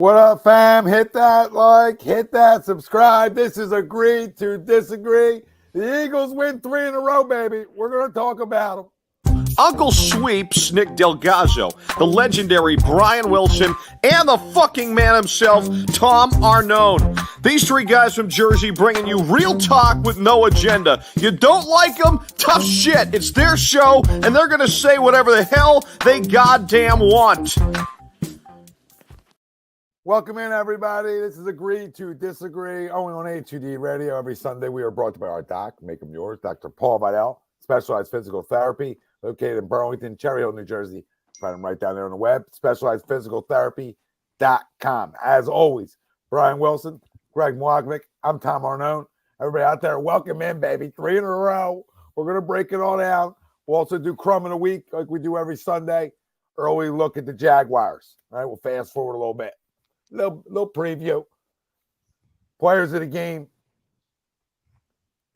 What up, fam? Hit that like, hit that subscribe. This is Agree to Disagree. The Eagles win 3 in a row, baby. We're going to talk about them. Uncle Sweeps, Nick Delgazzo, the legendary Brian Wilson, and the fucking man himself, Tom Arnone. These three guys from Jersey bringing you real talk with no agenda. You don't like them? Tough shit. It's their show, and they're going to say whatever the hell they goddamn want. Welcome in, everybody. This is Agree to Disagree, only on A2D Radio. Every Sunday, we are brought to you by our doc, make them yours, Dr. Paul Vidal, Specialized Physical Therapy, located in Burlington, Cherry Hill, New Jersey. Find them right down there on the web, specializedphysicaltherapy.com. As always, Brian Wilson, Greg Mwagvik, I'm Tom Arnone. Everybody out there, welcome in, baby. 3 in a row. We're going to break it all down. We'll also do Crumb in a week like we do every Sunday. Early look at the Jaguars. All right, we'll fast forward a little bit. Little preview. Players of the game.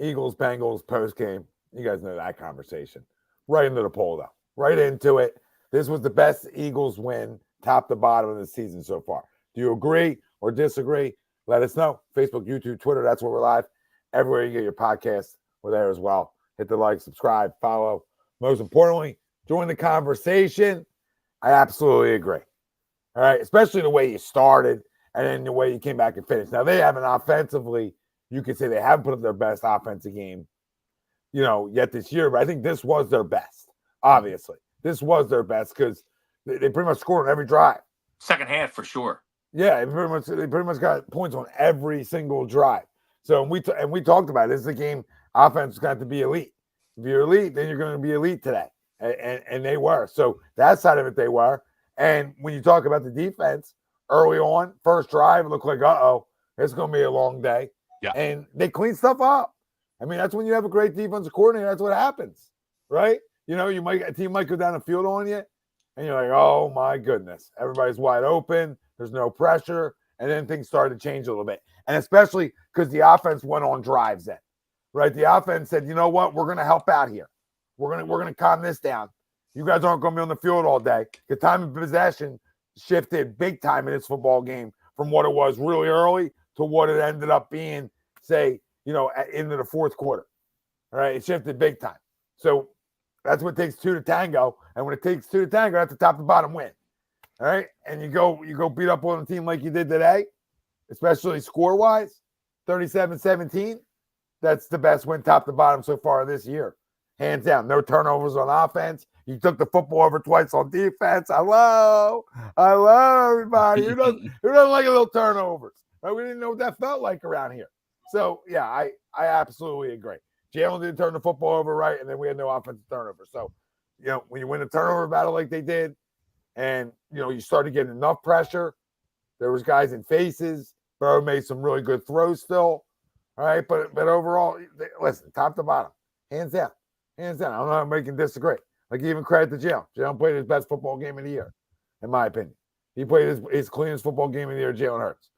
Eagles, Bengals, post game. You guys know that conversation. Right into the poll, though. Right into it. This was the best Eagles win, top to bottom of the season so far. Do you agree or disagree? Let us know. Facebook, YouTube, Twitter. That's where we're live. Everywhere you get your podcasts, we're there as well. Hit the like, subscribe, follow. Most importantly, join the conversation. I absolutely agree. All right, especially the way you started and then the way you came back and finished. Now, they haven't offensively, you could say they haven't put up their best offensive game, yet this year. But I think this was their best, obviously. This was their best because they pretty much scored on every drive. Second half, for sure. Yeah, they pretty much got points on every single drive. So, we talked about it. This is a game offense got to be elite. If you're elite, then you're going to be elite today. And they were. So, that side of it, they were. And when you talk about the defense, early on, first drive, it looked like, it's going to be a long day. Yeah. And they clean stuff up. I mean, that's when you have a great defensive coordinator. That's what happens, right? A team might go down the field on you, and you're like, oh, my goodness. Everybody's wide open. There's no pressure. And then things started to change a little bit. And especially because the offense went on drives then, right? The offense said, you know what? We're going to help out here. We're going to calm this down. You guys aren't going to be on the field all day. The time of possession shifted big time in this football game from what it was really early to what it ended up being, say, into the fourth quarter. All right, it shifted big time. So that's what it takes 2 to tango. And when it takes 2 to tango, that's the top to bottom win. All right, and you go beat up on a team like you did today, especially score-wise, 37-17. That's the best win top to bottom so far this year. Hands down. No turnovers on offense. You took the football over twice on defense. Hello, everybody. Who doesn't like a little turnovers? Right? We didn't know what that felt like around here. So, yeah, I absolutely agree. Jalen didn't turn the football over right, and then we had no offensive turnover. So, when you win a turnover battle like they did, and, you started getting enough pressure, there was guys in faces. Burrow made some really good throws still. All right, but overall, listen, top to bottom, hands down. Hands down. I don't know how anybody can disagree. Like, even credit to Jalen. Jalen played his best football game of the year, in my opinion. He played his cleanest football game of the year, Jalen Hurts.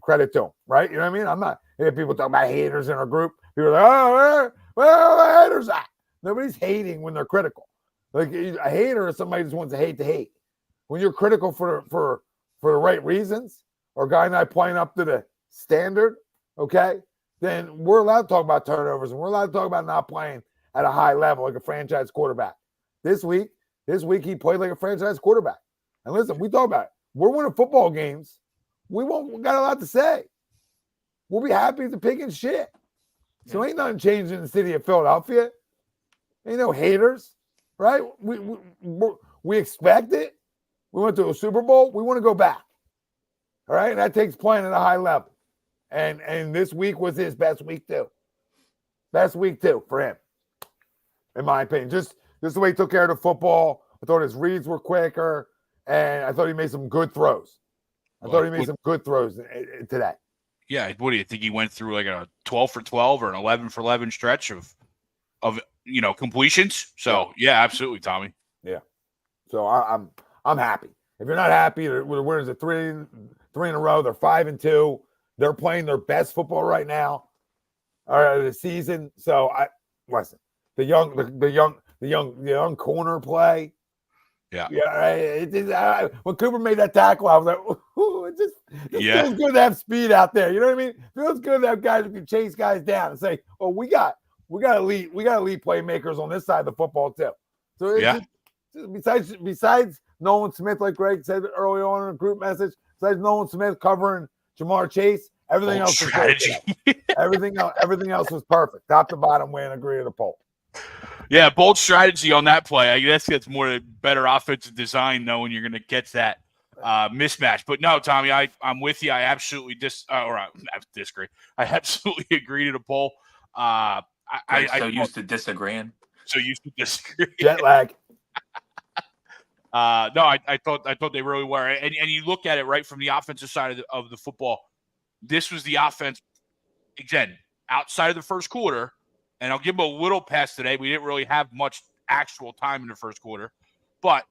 Credit to him, right? You know what I mean? I'm not. You hear people talking about haters in our group. People are like, where are the haters at? Nobody's hating when they're critical. Like, a hater is somebody who just wants to hate. When you're critical for the right reasons, or a guy not playing up to the standard, okay, then we're allowed to talk about turnovers, and we're allowed to talk about not playing at a high level like a franchise quarterback. This week he played like a franchise quarterback. And listen, we talk about it. We're winning football games. We got a lot to say. We'll be happy to pick and shit. So ain't nothing changed in the city of Philadelphia. Ain't no haters, right? We expect it. We went to a Super Bowl. We want to go back. All right? And that takes playing at a high level. And this week was his best week too. Best week too for him, in my opinion. Just the way he took care of the football. I thought his reads were quicker, and I thought he made some good throws. I thought he made some good throws today. Yeah, what do you think? He went through like a 12 for 12 or an 11 for 11 stretch of completions. So yeah, absolutely, Tommy. Yeah. So I'm happy. If you're not happy, where is it? Three in a row. They're 5-2. They're playing their best football right now. The season. So listen. The young corner play. Yeah. When Cooper made that tackle, I was like, ooh, it feels good to have speed out there. You know what I mean? It feels good to have guys who can chase guys down and say, "Oh, we got elite playmakers on this side of the football too." So besides Nolan Smith, like Greg said early on in a group message, besides Nolan Smith covering Jamar Chase, everything else was strategy. everything else was perfect, top to bottom. We agree to the poll. Yeah, bold strategy on that play. I guess it's more better offensive design, knowing you're going to catch that mismatch. But no, Tommy, I'm with you. I absolutely disagree. I absolutely agree to the poll. Used to disagreeing. So used to disagree. Jet lag. No, I thought they really were. And you look at it right from the offensive side of the football. This was the offense, again, outside of the first quarter. And I'll give them a little pass today. We didn't really have much actual time in the first quarter, but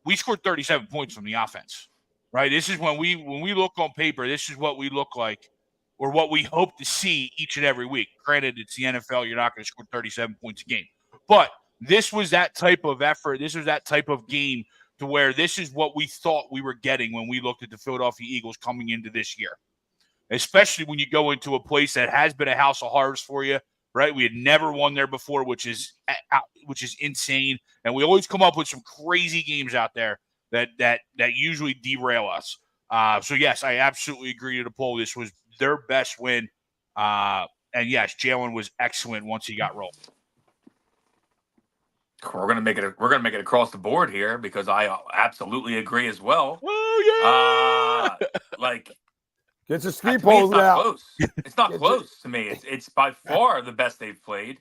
we scored 37 points from the offense, right? This is when we look on paper, this is what we look like or what we hope to see each and every week. Granted, it's the NFL. You're not going to score 37 points a game. But this was that type of effort. This was that type of game to where this is what we thought we were getting when we looked at the Philadelphia Eagles coming into this year, especially when you go into a place that has been a house of horrors for you. Right, we had never won there before, which is insane, and we always come up with some crazy games out there that usually derail us. So yes, I absolutely agree to the poll. This was their best win, and yes, Jalen was excellent once he got rolled. We're gonna make it across the board here because I absolutely agree as well. Oh yeah, Get your ski poles out. Close. It's not close to me. It's by far the best they've played.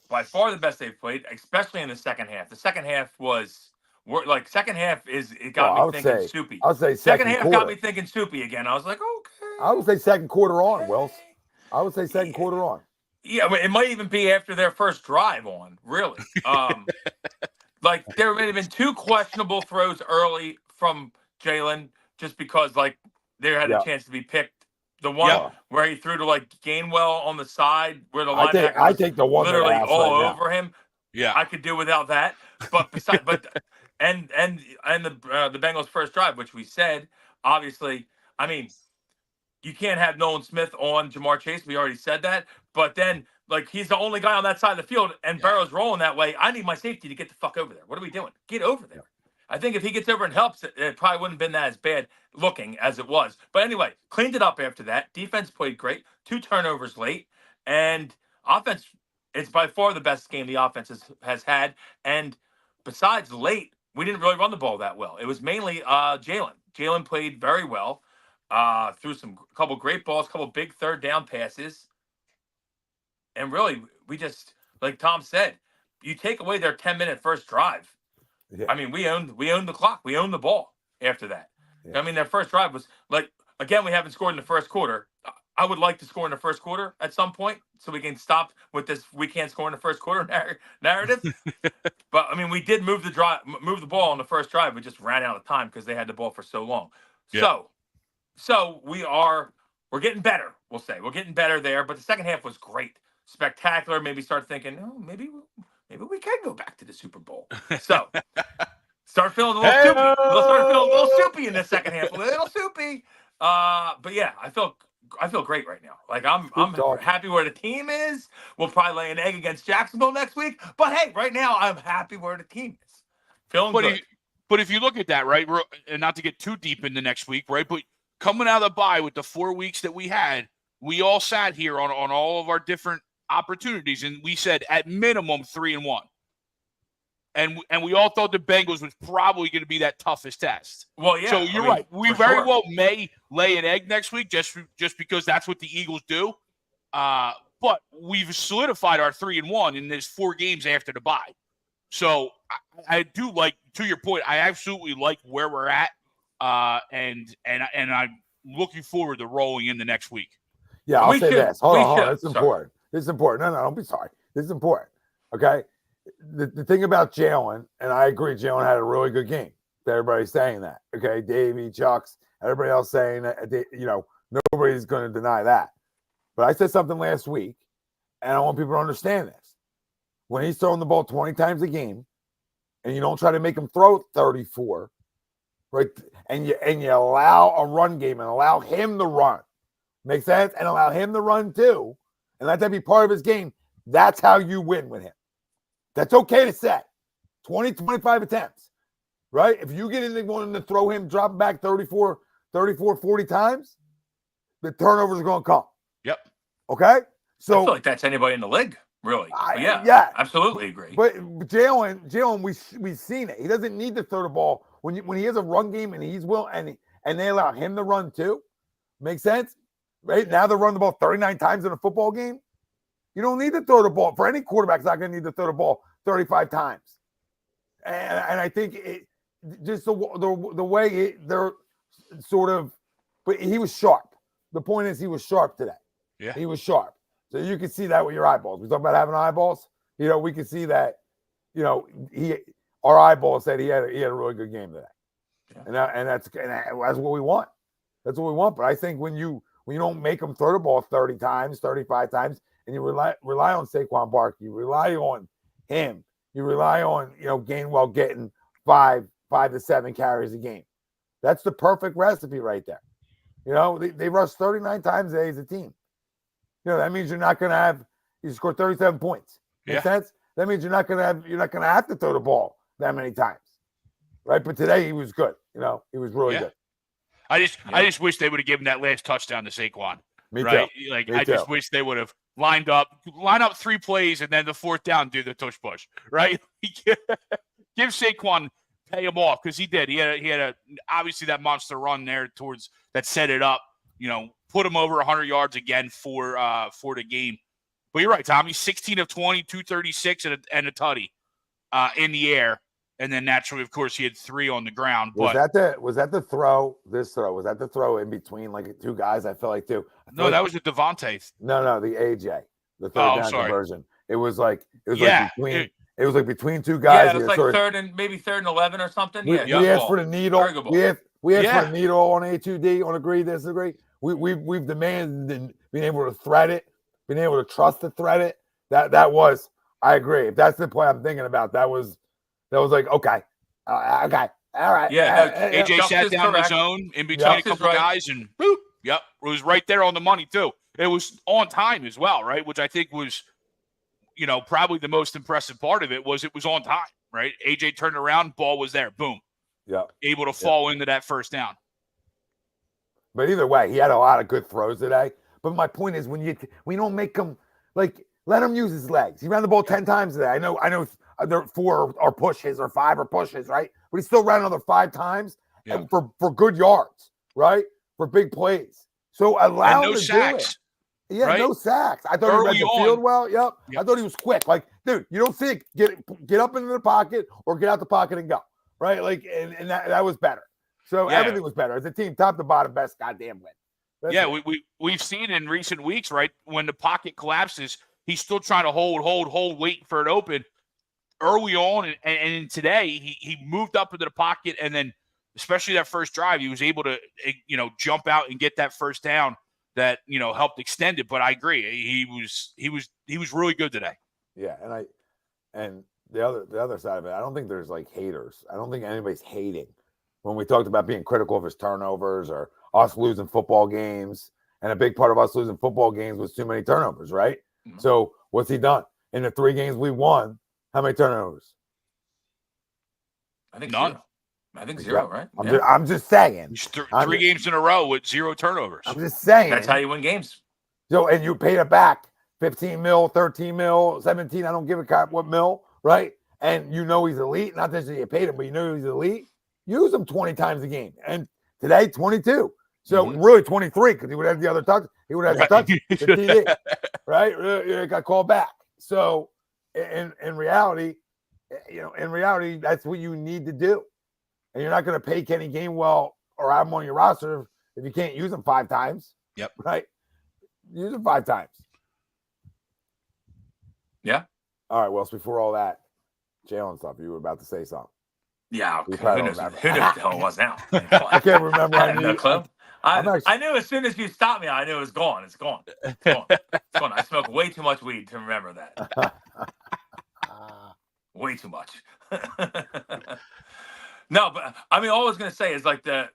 By far the best they've played, especially in the second half. The second half was second half got me thinking soupy. I would say second half got me thinking soupy again. I was like, okay. I would say second quarter on, Wills. I would say second quarter on. Yeah, it might even be after their first drive on, really. There may have been two questionable throws early from Jalen just because they had a chance to be picked. The one where he threw to Gainwell on the side where the linebacker I take the one literally all right over him. Yeah, I could do without that. But and the Bengals' first drive, which we said, obviously, I mean, you can't have Nolan Smith on Jamar Chase. We already said that. But then, he's the only guy on that side of the field, and Burrow's rolling that way. I need my safety to get the fuck over there. What are we doing? Get over there. I think if he gets over and helps, it probably wouldn't have been that as bad looking as it was. But anyway, cleaned it up after that. Defense played great. 2 turnovers late. And offense, it's by far the best game the offense has had. And besides late, we didn't really run the ball that well. It was mainly Jalen. Jalen played very well. Threw a couple great balls, a couple big third down passes. And really, we just, like Tom said, you take away their 10-minute first drive. Yeah. I mean, we owned the clock. We owned the ball after that. Yeah. I mean, their first drive was again, we haven't scored in the first quarter. I would like to score in the first quarter at some point so we can stop with this we can't score in the first quarter narrative. But I mean, we did move the ball on the first drive. We just ran out of time because they had the ball for so long. Yeah. So we're getting better. We'll say we're getting better there. But the second half was great, spectacular. Maybe start thinking, maybe we can go back to the Super Bowl. So start feeling a little soupy. Let's start feeling a little soupy in the second half. A little soupy. But yeah, I feel great right now. I'm happy where the team is. We'll probably lay an egg against Jacksonville next week. But hey, right now I'm happy where the team is. Feeling good. But if you look at that, right, and not to get too deep into next week, right, but coming out of the bye with the 4 weeks that we had, we all sat here on all of our different opportunities, and we said at minimum 3-1. And we all thought the Bengals was probably going to be that toughest test. Well, yeah. So you're right. We very well may lay an egg next week just because that's what the Eagles do. But we've solidified our 3-1 in this 4 games after the bye. So I do like, to your point, I absolutely like where we're at. And I'm looking forward to rolling in the next week. Yeah, I'll say this. Hold on. That's important. This is important. No, don't be sorry. This is important. Okay. The thing about Jalen, and I agree, Jalen had a really good game. Everybody's saying that. Okay. Davey, Chucks, everybody else saying that, nobody's going to deny that. But I said something last week, and I want people to understand this. When he's throwing the ball 20 times a game, and you don't try to make him throw 34, right? And you allow a run game and allow him to run. Make sense? And allow him to run too, and let that be part of his game. That's how you win with him. That's okay to set 20, 25 attempts, right? If you get into wanting to throw him, drop back 34, 40 times, the turnovers are going to come. Yep. Okay? So I feel like that's anybody in the league, really. Yeah. Absolutely agree. But Jalen, we've seen it. He doesn't need to throw the ball when he has a run game and he's and they allow him to run too. Make sense? Right now they're running the ball 39 times in a football game. You don't need to throw the ball. For any quarterback's not going to need to throw the ball 35 times. And I think just the way they're sort of, but he was sharp. The point is he was sharp today. Yeah, he was sharp. So you can see that with your eyeballs. We talk about having eyeballs. We can see that. Our eyeballs said he had a really good game today, and that's what we want. That's what we want. But I think when you don't make him throw the ball 30 times, 35 times, and you rely on Saquon Barkley, you rely on him, you rely on Gainwell getting 5 to 7 carries a game. That's the perfect recipe right there. They rushed 39 times today as a team. That means you're not going to have you score 37 points. Make sense? That means you're not going to have to throw the ball that many times, right? But today he was good. He was really good. I just wish they would have given that last touchdown to Saquon. Me right? too. Like Me I too. just wish they would have line up 3 plays and then the 4th down do the tush push, right? Give Saquon, pay him off because he did. He had a obviously that monster run there towards that set it up. Put him over 100 yards again for the game. But you're right, Tommy. 16 of 20, 236 and a tutty in the air, and then naturally, of course, he had 3 on the ground. Was that the throw? This throw was that the throw in between like 2 guys? I felt like too. No, that was the Devontae. No, the AJ, the third down conversion. It was like between. It was like between 2 guys. Yeah, it was like third and 11 or something. We asked for the needle. We asked for the needle on A2D on agree, disagree. We've demanded being able to thread it, being able to trust to thread it. That was, I agree. If that's the play I'm thinking about, that was like okay, okay, all right. Yeah, AJ sat down his own in between a couple guys and boop. Yep, it was right there on the money too. It was on time as well, right? Which I think was, probably the most impressive part of it was on time, right? AJ turned around, ball was there, boom. Yeah, able to fall into that first down. But either way, he had a lot of good throws today. But my point is, when we don't make him let him use his legs. He ran the ball 10 times today. I know there 4 are pushes or 5 are pushes, right? But he still ran another 5 times and for good yards, right? For big plays. So allow him to sacks. Do it. Yeah, right? No sacks. I thought he read the field well. Yep. I thought he was quick. Like, dude, you don't see it get up into the pocket or get out the pocket and go, right? Like, and that was better. So everything was better. As a team, top to bottom, best goddamn win. We've seen in recent weeks, right, when the pocket collapses, he's still trying to hold, waiting for it open. Early on, and today, he moved up into the pocket, and then especially that first drive, he was able to, jump out and get that first down that, helped extend it. But I agree, he was really good today. Yeah, and the other side of it, I don't think there's like haters. I don't think anybody's hating when we talked about being critical of his turnovers or us losing football games. And a big part of us losing football games was too many turnovers, right? Mm-hmm. So what's he done? In the 3 games we won, how many turnovers? I think none. 0. I think 0, right? I'm just saying. 3 games in a row with 0 turnovers. I'm just saying. That's how you win games. So, and you paid it back 15 mil, 13 mil, 17. I don't give a crap what mil, right? And he's elite. Not that you paid him, but he's elite. Use him 20 times a game. And today, 22. So really 23 because he would have the other touch. He would have the touch. The TD, right? It got called back. So in reality, that's what you need to do. And you're not going to pay Kenny Gainwell or have him on your roster if you can't use him 5 times. Yep. Right? Use him 5 times. Yeah. All right. Well, before all that, Jalen stuff, you were about to say something. Yeah. Who knows what the hell it was now? I can't remember. I had no clue. I knew as soon as you stopped me, I knew it was gone. It's gone. It's gone. It's gone. I smoked way too much weed to remember that. Way too much. No, but I mean, all I was going to say is like the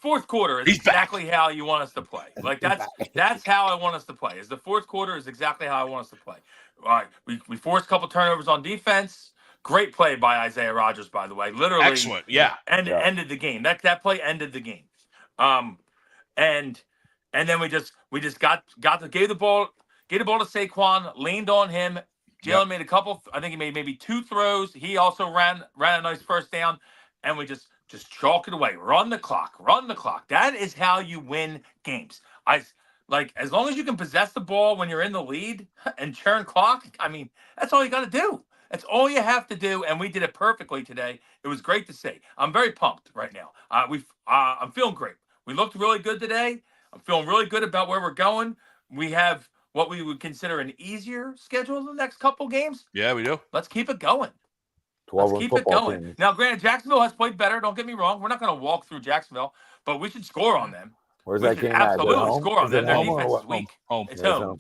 fourth quarter is exactly how you want us to play. Like that's how I want us to play. Is the fourth quarter is exactly how I want us to play. All right, we forced a couple turnovers on defense. Great play by Isaiah Rodgers, by the way. Literally, excellent. Yeah, ended the game. That play ended the game. And then we just gave the ball to Saquon, leaned on him. Jalen made a couple. I think he made maybe 2 throws. He also ran a nice first down, and we just chalk it away. Run the clock. That is how you win games. As long as you can possess the ball when you're in the lead and churn clock. I mean, that's all you got to do. That's all you have to do, and we did it perfectly today. It was great to see. I'm very pumped right now. I'm feeling great. We looked really good today. I'm feeling really good about where we're going. We have what we would consider an easier schedule in the next couple games. Yeah, we do. Let's keep it going. 12 Let's keep it going. Teams. Now, granted, Jacksonville has played better. Don't get me wrong. We're not going to walk through Jacksonville, but we should score on them. Where's that game absolutely score on them. Their defense is weak. Home. It's home.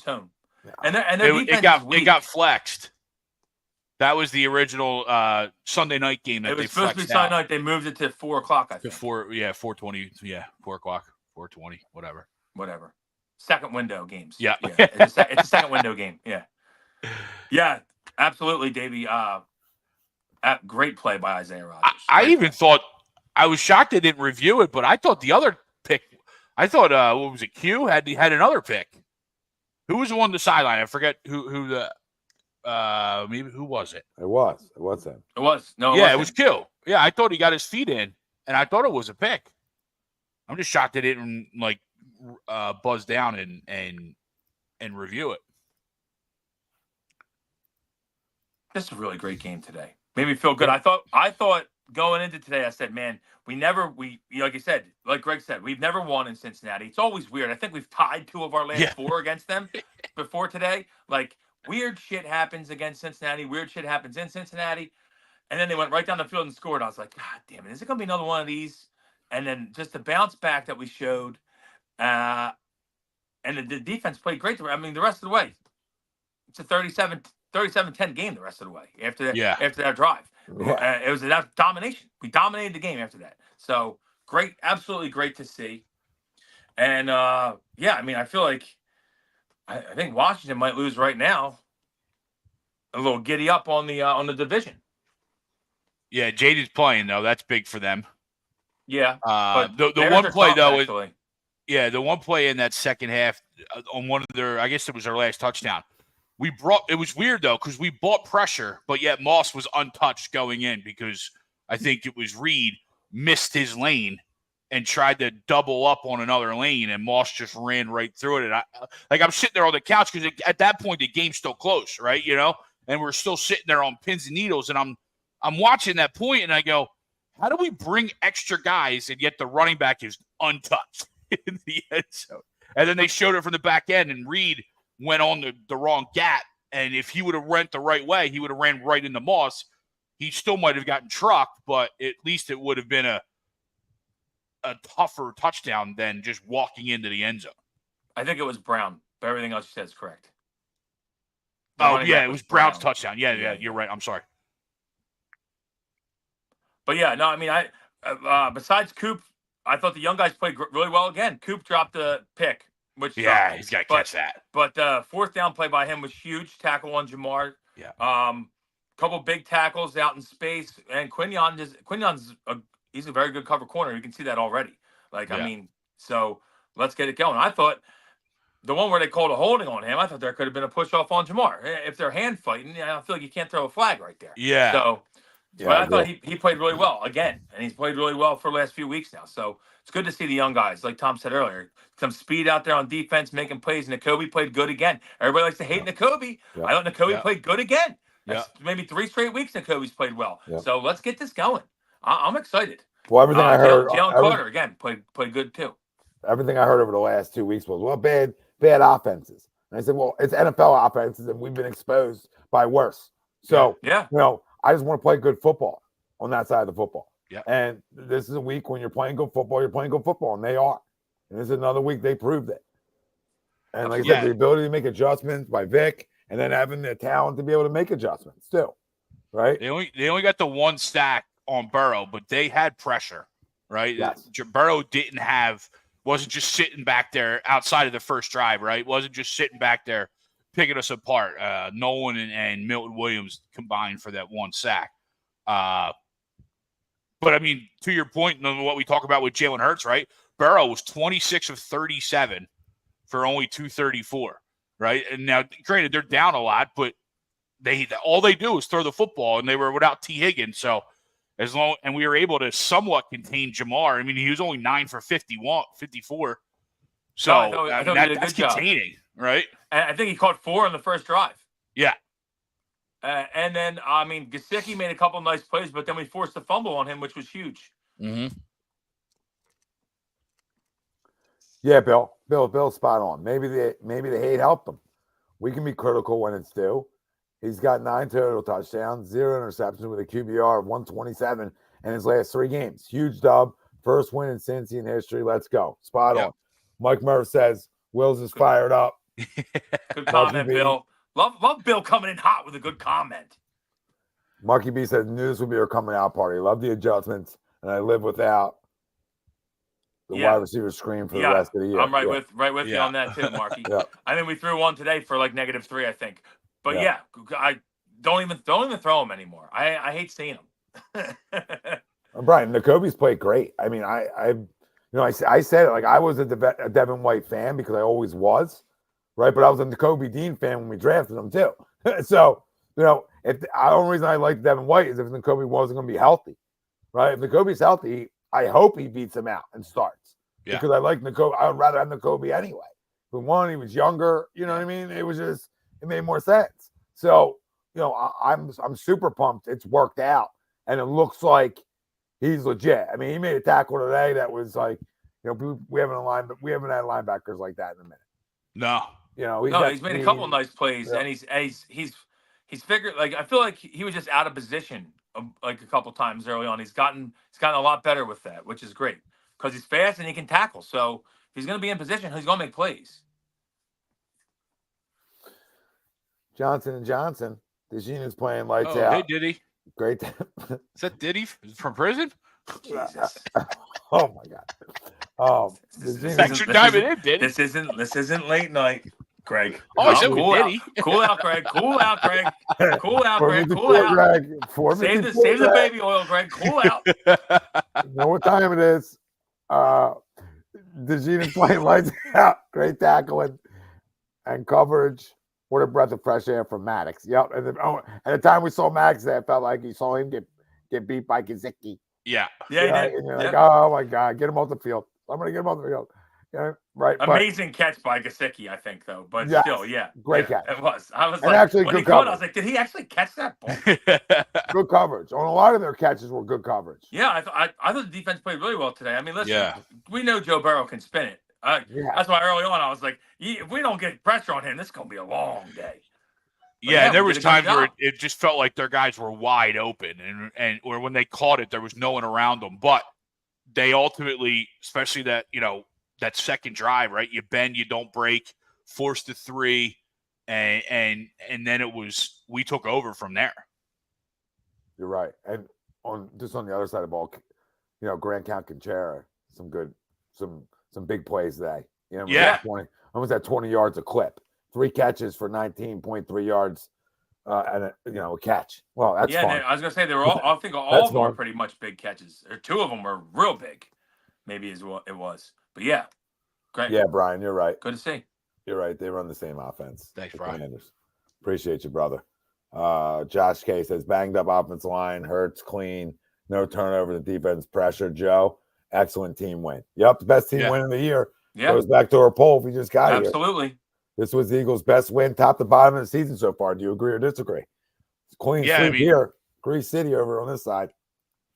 Yeah. And their defense is weak. It got flexed. That was the original Sunday night game. That it was supposed to be Sunday night. They moved it to 4:00. I think. 4:20. Yeah, 4:00, 4:20, whatever. Second window games. Yeah. It's a second window game. Yeah, absolutely, Davey. Great play by Isaiah Rodgers. I even thought I was shocked they didn't review it, but I thought the other pick. I thought what was it? Q had another pick. Who was the one on the sideline? I forget who the. Maybe who was it? It was him. It was it was Q. Yeah, I thought he got his feet in, and I thought it was a pick. I'm just shocked they didn't buzz down and review it. This is a really great game today. Made me feel good. I thought going into today, I said, man, like you said, like Greg said, we've never won in Cincinnati. It's always weird. I think we've tied 2 of our last 4 against them before today. Like, weird shit happens against Cincinnati. Weird shit happens in Cincinnati. And then they went right down the field and scored. I was like, God damn it. Is it going to be another one of these? And then just the bounce back that we showed. And the defense played great. I mean, the rest of the way, it's a 37-10 game the rest of the way after that drive. Yeah. It was a domination. We dominated the game after that. So great. Absolutely great to see. And, I mean, I feel like I think Washington might lose right now. A little giddy up on the division. Yeah, Jaden's playing though. That's big for them. Yeah, but the one play though is the one play in that second half on one of their. I guess it was their last touchdown. It was weird though because we bought pressure, but yet Moss was untouched going in because I think it was Reed missed his lane and tried to double up on another lane, and Moss just ran right through it. And I'm sitting there on the couch because at that point the game's still close, right? And we're still sitting there on pins and needles, and I'm watching that point, and I go, how do we bring extra guys and yet the running back is untouched in the end zone? And then they showed it from the back end, and Reed went on the wrong gap, and if he would have went the right way, he would have ran right into Moss. He still might have gotten trucked, but at least it would have been a tougher touchdown than just walking into the end zone. I think it was Brown, but everything else you said is correct. It was Brown's touchdown. Yeah, you're right. I'm sorry. But yeah, no, I mean, besides Coop, I thought the young guys played really well again. Coop dropped the pick, which he's got to catch that. But the fourth down play by him was huge. Tackle on Jamar. Yeah. Couple big tackles out in space, and Quignon's he's a very good cover corner. You can see that already. I mean, so let's get it going. I thought the one where they called a holding on him, I thought there could have been a push off on Jamar. If they're hand fighting, I feel like you can't throw a flag right there. Yeah. So, but I thought he played really well again, and he's played really well for the last few weeks now. So it's good to see the young guys, like Tom said earlier, some speed out there on defense, making plays. Nakobe played good again. Everybody likes to hate Nakobe. I thought Nakobe played good again. That's maybe 3 straight weeks Nakobe's played well. So let's get this going. I'm excited. Well, everything I heard, Jalen Carter again played good too. Everything I heard over the last 2 weeks was bad offenses. And I said, well, it's NFL offenses, and we've been exposed by worse. So I just want to play good football on that side of the football. Yeah. And this is a week when you're playing good football, and they are. And this is another week they proved it. And like I said, the ability to make adjustments by Vic, and then having the talent to be able to make adjustments too. right? They only got the one sack on Burrow, but they had pressure, right? Yes. Burrow wasn't just sitting back there outside of the first drive, right? Wasn't just sitting back there picking us apart. Nolan and Milton Williams combined for that one sack. But I mean, to your point, and what we talk about with Jalen Hurts, right? Burrow was 26 of 37 for only 234, right? And now, granted, they're down a lot, but all they do is throw the football, and they were without T. Higgins. So and we were able to somewhat contain Jamar. I mean, he was only 9 for 54. So I thought he did a that's good job. containing, right? And I think he caught 4 on the first drive. Yeah. And then, I mean, Gesicki made a couple nice plays, but then we forced a fumble on him, which was huge. Mm-hmm. Yeah, Bill's spot on. Maybe the hate helped him. We can be critical when it's due. He's got 9 total touchdowns, 0 interceptions with a QBR of 127 in his last 3 games. Huge dub. First win in Cincy in history. Let's go. Spot on. Mike Murph says Wills is fired up. Good comment, Bill. Love Bill coming in hot with a good comment. Marky B says, knew this would be our coming out party. Love the adjustments, and I live without the wide receiver screen for the rest of the year. I'm right with you on that too, Marky. I think we threw one today for like -3, I think. But I don't even throw him anymore. I hate seeing him. Brian, Nakobe's played great. I mean, I said it like I was a Devin White fan because I always was, right? But I was a Nakobe Dean fan when we drafted him too. So, the only reason I like Devin White is if Nakobe wasn't going to be healthy, right? If Nakobe's healthy, I hope he beats him out and starts because I like Nakobe. I would rather have Nakobe anyway. But one, he was younger. You know what I mean? It made more sense. So, I'm super pumped. It's worked out, and it looks like he's legit. I mean, he made a tackle today that was like, we haven't had linebackers like that in a minute. No. He's made a couple of nice plays, and he's figured. Like, I feel like he was just out of position like a couple times early on. He's gotten a lot better with that, which is great because he's fast and he can tackle. So if he's going to be in position, he's going to make plays. Johnson & Johnson. DeGene is playing lights out. Hey, Diddy. Great. Is that Diddy from prison? Jesus. Oh my God. Thanks for diving in, Diddy. This isn't late night, Greg. Oh, Diddy. Cool out, Greg. Cool out, Greg. Cool out, Greg. Cool out. Greg. Save the baby oil, Greg. Cool out. You know what time it is? DeGene is playing lights out. Great tackling and coverage. What a breath of fresh air from Maddox. Yep. And then, at the time we saw Maddox, I felt like he saw him get beat by Gesicki. Yeah. Yeah, he did. And you're like, oh my God, get him off the field. I'm going to get him off the field. Yeah, right. Amazing catch by Gesicki, I think, though. But still, great catch. It was. I was and like, actually when good he caught, coverage. I was like, did he actually catch that ball? Good coverage. On a lot of their catches were good coverage. Yeah, I thought the defense played really well today. I mean, listen, we know Joe Burrow can spin it. That's why early on I was like, if we don't get pressure on him, this is going to be a long day. Yeah, and there was times where it just felt like their guys were wide open, and or when they caught it, there was no one around them. But they ultimately, especially that that second drive, right? You bend, you don't break, force the 3, and then we took over from there. You're right, and on the other side of the ball, Grand Count Conchera, some big plays today. Almost at 20 yards a clip. 3 catches for 19.3 yards and a catch. Well, that's fun. I was gonna say they were all. I think all of them were pretty much big catches. Or 2 of them were real big, maybe is what it was. But yeah, great. Yeah, Brian, you're right. Good to see. You're right. They run the same offense. Thanks, Brian. Commanders. Appreciate you, brother. Josh K says banged up offensive line, Hurts clean, no turnover. The defense pressure. Joe, excellent team win. Yep, the best team win of the year. Yeah, goes back to our poll. If we just got here. Absolutely. This was the Eagles' best win, top to bottom of the season so far. Do you agree or disagree? It's clean sweep here. Grease City over on this side.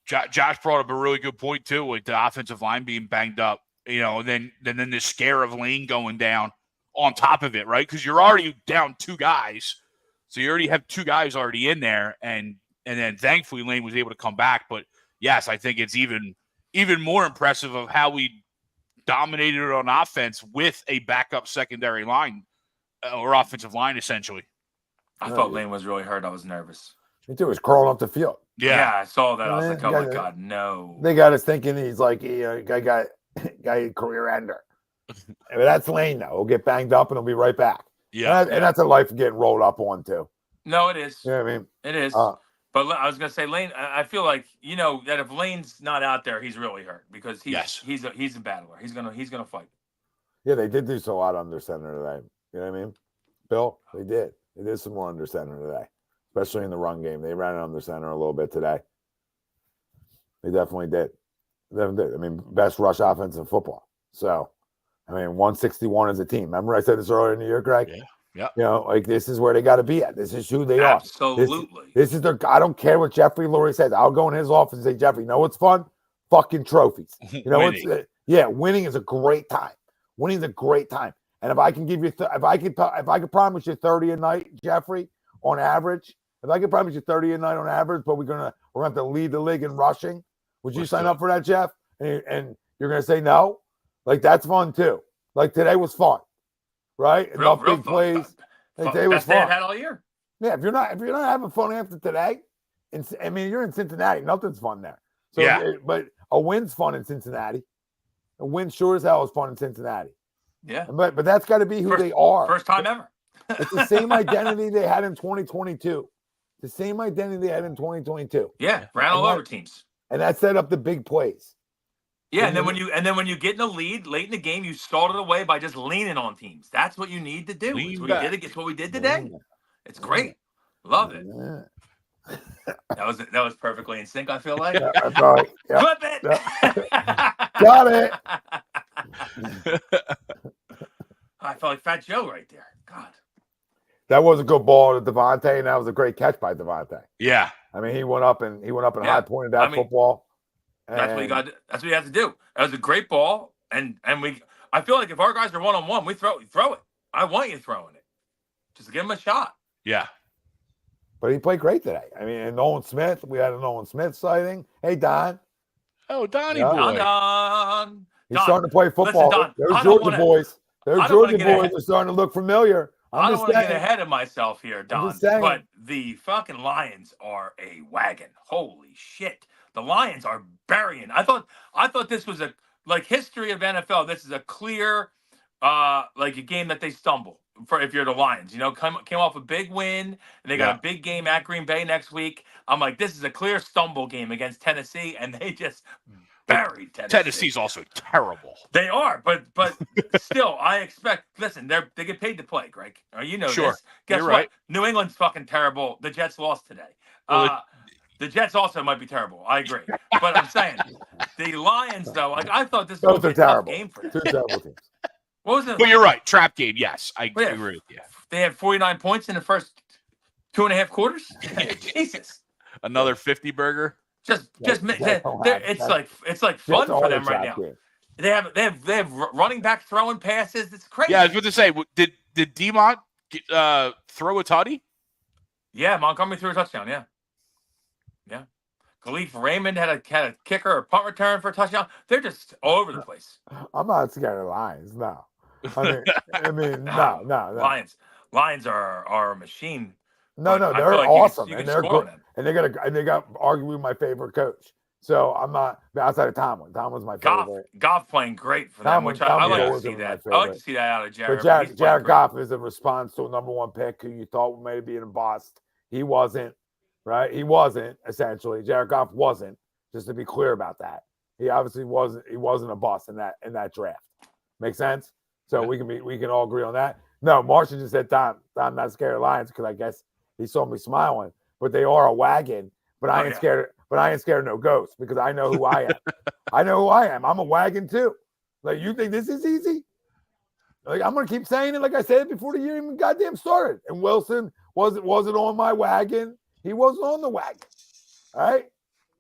Josh brought up a really good point, too, with the offensive line being banged up. Then the scare of Lane going down on top of it, right? Because you're already down 2 guys. So you already have 2 guys already in there. And then thankfully Lane was able to come back. But, yes, I think it's even more impressive of how we dominated on offense with a backup secondary line or offensive line, essentially. I thought Lane was really hurt. I was nervous. Me too. He's crawling up the field. Yeah, I saw that. I was Yeah, like, oh yeah, my yeah. God, no. They got us thinking he's like, guy career ender. But that's Lane, though. He'll get banged up and he'll be right back. Yeah. And that's a life of getting rolled up on, too. No, it is. You know what I mean? It is. But I was gonna say Lane. I feel like that if Lane's not out there, he's really hurt because he's a battler. He's gonna fight. Yeah, they did do a lot under center today. You know what I mean? Bill, they did. They did some more under center today, especially in the run game. They ran it under center a little bit today. They definitely did. I mean, best rush offense in football. So, I mean, 161 as a team. Remember I said this earlier in the year, Greg? Yeah. Yeah. You know, like this is where they got to be at. This is who they are. Absolutely. This is their. I don't care what Jeffrey Lurie says. I'll go in his office and say, Jeffrey, you know what's fun? Fucking trophies. You know what's winning is a great time. Winning is a great time. And if I can give you, if I could promise you 30 a night, Jeffrey, on average, if I could promise you 30 a night on average, but we're gonna have to lead the league in rushing, would you sign up for that, Jeff? And you're gonna say no? Like that's fun too. Like today was fun, right? Enough big plays. Today was fun. Had all year. Yeah, if you're not having fun after today, I mean you're in Cincinnati. Nothing's fun there. So, but a win's fun in Cincinnati. A win sure as hell is fun in Cincinnati. Yeah. But that's got to be who they are. First time ever. It's the same identity they had in 2022. The same identity they had in 2022. Yeah, ran all over teams. And that set up the big plays. Yeah, and then when you get in the lead late in the game, you stalled it away by just leaning on teams. That's what you need to do. It's what we did today. It's great. Love it. Yeah. That was perfectly in sync, I feel like. Flip it. Got it. I felt like Fat Joe right there. God. That was a good ball to Devontae, and that was a great catch by Devontae. Yeah. I mean, he went up and high pointed that football. That's what you got. That's what you have to do. That was a great ball, and I feel like if our guys are 1-on-1, we throw it. I want you throwing it. Just give him a shot. Yeah. But he played great today. I mean, and Nolan Smith, we had a Nolan Smith sighting. Hey, Don. Oh, Donnie boy. Don. He's starting to play football. Listen, Don, Those Georgia boys. Those Georgia boys are starting to look familiar. I don't want to get ahead of myself here, Don, but the fucking Lions are a wagon. Holy shit. The Lions are burying. I thought this was like history of NFL. This is a clear like a game that they stumble for if you're the Lions. Came off a big win and they got a big game at Green Bay next week. I'm like, this is a clear stumble game against Tennessee, and they just buried Tennessee. Tennessee's also terrible. They are, but still, I expect. Listen, they get paid to play, Greg. You know sure. this. Guess You're what? right. New England's fucking terrible. The Jets lost today. The Jets also might be terrible. I agree, but I'm saying the Lions, though. Like I thought this was a tough game for them. Two terrible teams. What was it? But you're right. Trap game. Yes, I agree with you. They had 49 points in the first 2.5 quarters. Jesus. Another 50 burger. It's like fun for them right now. Game. They have running back throwing passes. It's crazy. Yeah, I was going to say, did Demont throw a tutty? Yeah, Montgomery threw a touchdown. Yeah. Khalif Raymond had a kicker or punt return for a touchdown. They're just all over the place. I'm not scared of Lions. No. I mean, no. Lions are a machine. No, they're awesome, and they're good. And they got arguably my favorite coach. So I'm not outside of Tomlin. Tomlin's my favorite. Goff playing great for them, which I like to see that. I like to see that out of Jared. But Jared Goff is a response to a number one pick who you thought may be in a bust. He wasn't, right? He wasn't, essentially. Jared Goff wasn't, just to be clear about that. He obviously wasn't. He wasn't a bust in that draft. Make sense? So we can all agree on that. No, Martian just said, Tom, not scared of Lions because I guess he saw me smiling. But they are a wagon. But I ain't scared. But I ain't scared of no ghosts because I know who I am. I know who I am. I'm a wagon too. Like, you think this is easy? Like, I'm gonna keep saying it. Like I said before the year even goddamn started. And Wilson wasn't on my wagon. He wasn't on the wagon. All right.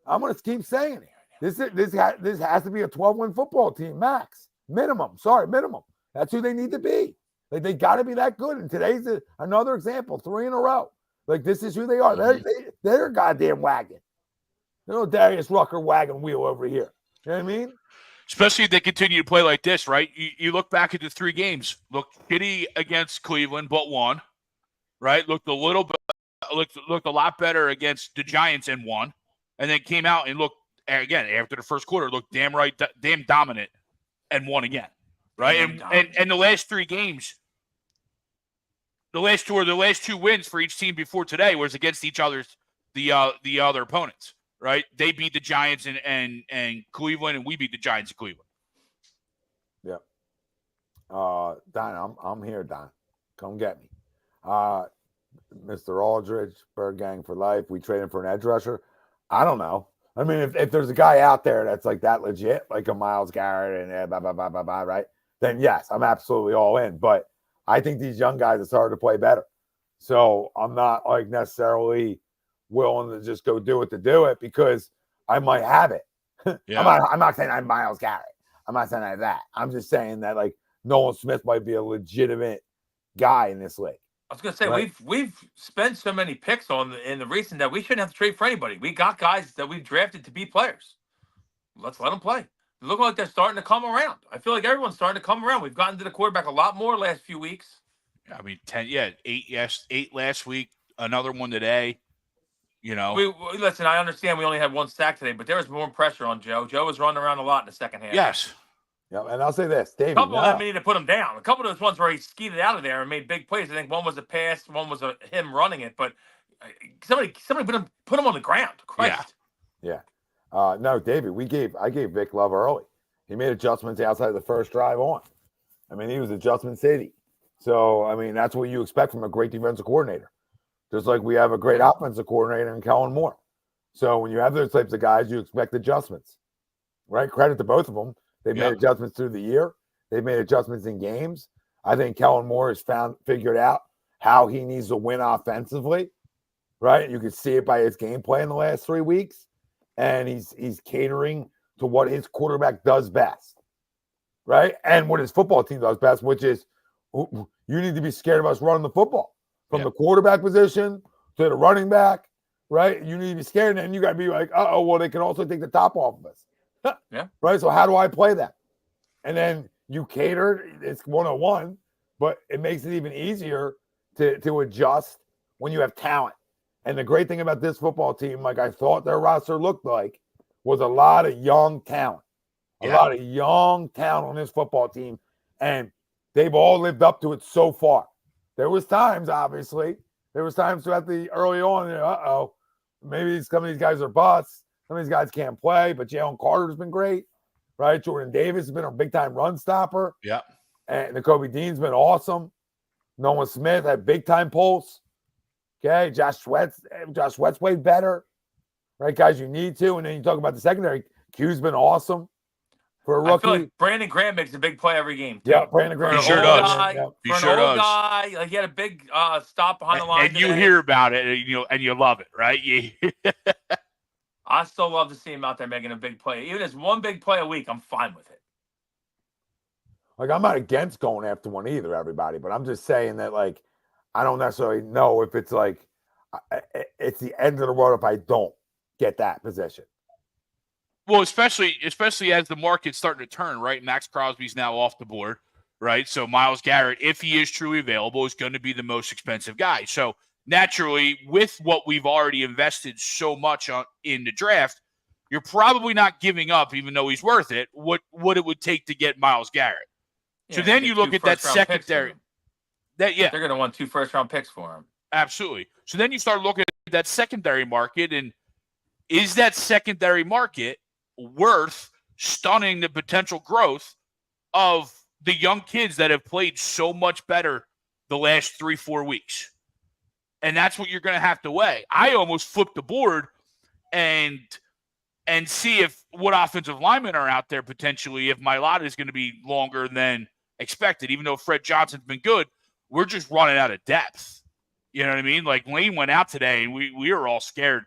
I'm gonna keep saying it. This has to be a 12-win football team max minimum. Minimum. That's who they need to be. Like, they got to be that good. And today's another example. 3 in a row. Like, this is who they are. They're a goddamn wagon. Darius Rucker wagon wheel over here. You know what I mean? Especially if they continue to play like this, right? You look back at the 3 games. Looked shitty against Cleveland, but won. Right? Looked a little bit looked a lot better against the Giants and won, and then came out and looked again after the first quarter, looked damn dominant and won again, right? And the last 3 games, the last 2 wins for each team before today was against each other's the other opponents, right? They beat the Giants and Cleveland, and we beat the Giants in Cleveland. Yeah. Don, I'm here, Don. Come get me. Mr. Aldridge, Bird Gang for life. We traded for an edge rusher. I don't know. I mean, if there's a guy out there that's like that legit, like a Myles Garrett and blah, blah, blah, blah, blah, right? Then yes, I'm absolutely all in. But I think these young guys are starting to play better. So I'm not like necessarily willing to just go do it to do it because I might have it. Yeah. I'm not saying I'm Myles Garrett. I'm not saying I have that. I'm just saying that like Nolan Smith might be a legitimate guy in this league. I was gonna say we've spent so many picks in the recent that we shouldn't have to trade for anybody. We got guys that we've drafted to be players. Let's let them play. They look like they're starting to come around. I feel like everyone's starting to come around. We've gotten to the quarterback a lot more last few weeks. I mean, 8 last week, another one today. You know, listen. I understand we only had 1 sack today, but there was more pressure on Joe. Joe was running around a lot in the second half. Yes. Yeah, and I'll say this, David. A couple of them needed to put him down. A couple of those ones where he skeeted out of there and made big plays. I think one was a pass, one was him running it. But somebody put him on the ground. Christ. Yeah. No, David. I gave Vic love early. He made adjustments outside the first drive on. I mean, he was adjustment city. So I mean, that's what you expect from a great defensive coordinator. Just like we have a great offensive coordinator in Kellen Moore. So when you have those types of guys, you expect adjustments, right? Credit to both of them. They've made adjustments through the year. They've made adjustments in games. I think Kellen Moore has figured out how he needs to win offensively, right? You can see it by his gameplay in the last 3 weeks. And he's catering to what his quarterback does best, right? And what his football team does best, which is you need to be scared of us running the football. From the quarterback position to the running back, right? You need to be scared. And you got to be like, well, they can also take the top off of us. Yeah. Right. So how do I play that? And then you cater. It's 101, but it makes it even easier to adjust when you have talent. And the great thing about this football team, like I thought their roster looked like, was a lot of young talent. A lot of young talent on this football team. And they've all lived up to it so far. There was times, obviously. There was times throughout the early on, maybe some of these guys are busts. Some of these guys can't play, but Jalen Carter's been great, right? Jordan Davis has been a big-time run stopper. Yeah. And Nakobe Dean's been awesome. Nolan Smith had big-time pulse. Okay, Josh Sweat's played better. Right, guys, you need to. And then you talk about the secondary. Q's been awesome for a rookie. I feel like Brandon Graham makes a big play every game. Yeah, Brandon Graham. He sure does. He sure does. Guy, like he had a big stop behind the line. And you hear about it, and you love it, right? I still love to see him out there making a big play. Even as one big play a week, I'm fine with it. Like, I'm not against going after one either, everybody. But I'm just saying that, like, I don't necessarily know if it's like it's the end of the road if I don't get that position. Well, especially as the market's starting to turn, right? Max Crosby's now off the board, right? So Myles Garrett, if he is truly available, is going to be the most expensive guy. So naturally, with what we've already invested so much in the draft, you're probably not giving up, even though he's worth it, what it would take to get Myles Garrett. Yeah, so then you look at that secondary. They're going to want 2 first-round picks for him. Absolutely. So then you start looking at that secondary market, and is that secondary market worth stunning the potential growth of the young kids that have played so much better the last 3-4 weeks? And that's what you're going to have to weigh. I almost flipped the board and see if what offensive linemen are out there potentially, if Mailata is going to be longer than expected. Even though Fred Johnson's been good, we're just running out of depth. You know what I mean? Like, Lane went out today, and we were all scared.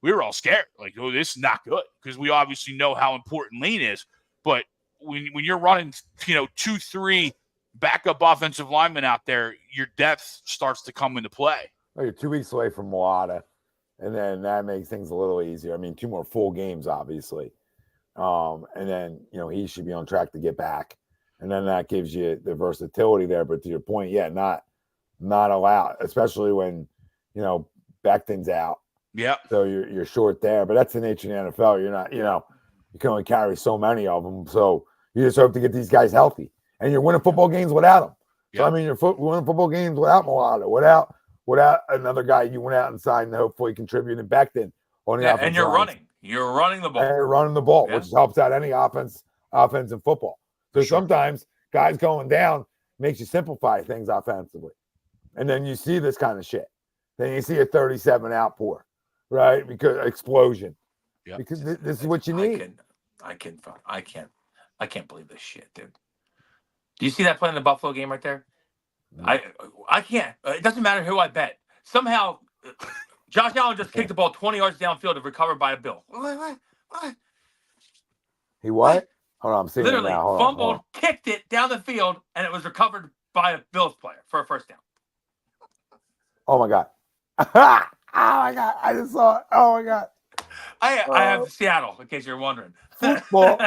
We were all scared. Like, oh, this is not good, because we obviously know how important Lane is. But when you're running, 2-3 backup offensive linemen out there, your depth starts to come into play. Well, you're 2 weeks away from Mailata, and then that makes things a little easier. I mean, 2 more full games, obviously. And then, he should be on track to get back. And then that gives you the versatility there. But to your point, not allowed, especially when, Becton's out. Yeah. So you're short there. But that's the nature of the NFL. You're not, you can only carry so many of them. So you just hope to get these guys healthy. And you're winning football games without them. So, Yeah. I mean, you're winning football games without Milano, without another guy you went out and signed to hopefully contribute in Becton on the offensive and you're line. running. You're running the ball. And you're running the ball, Yeah. which helps out any offense in football. So sometimes guys going down makes you simplify things offensively. And then you see this kind of shit. Then you see a 37 outpour, right? Because explosion. Yeah. Because this is what you need. I can't believe this shit, dude. Do you see that play in the Buffalo game right there? No. I can't. It doesn't matter who I bet. Somehow, Josh Allen just kicked the ball 20 yards downfield and recovered by a Bill. What? He what? Hold on, I'm seeing Literally it now. fumbled, kicked it down the field, and it was recovered by a Bills player for a first down. Oh my God. Oh my God. I just saw it. Oh my God. I have Seattle, in case you're wondering. Football.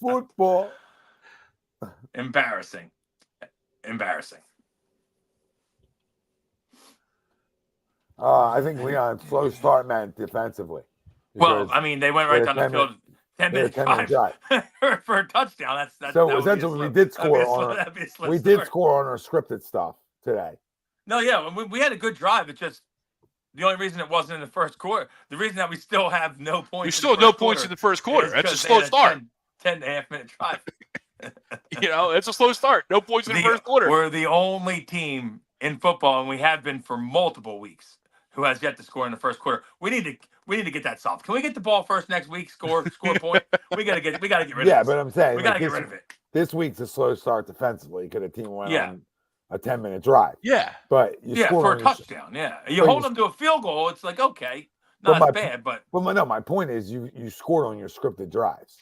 Football. Embarrassing. I think Leon slow start meant defensively. Well, I mean, they went right down the field. 10-minute drive for a touchdown. That's so essentially we did score on our scripted stuff today. No, yeah, we had a good drive. It's just the only reason it wasn't in the first quarter. The reason that we still have no points. There's still no points in the first quarter. That's a slow start. 10.5-minute drive. It's a slow start. No points in the first quarter. We're the only team in football, and we have been for multiple weeks, who has yet to score in the first quarter. We need to get that solved. Can we get the ball first next week? Score point. We gotta get rid of it. Yeah, but I'm saying we gotta get rid of it. This week's a slow start defensively because the team went on a 10-minute drive. Yeah, but you score for a touchdown. Yeah, you hold them to a field goal. It's like okay, not as bad, but my point is you scored on your scripted drives.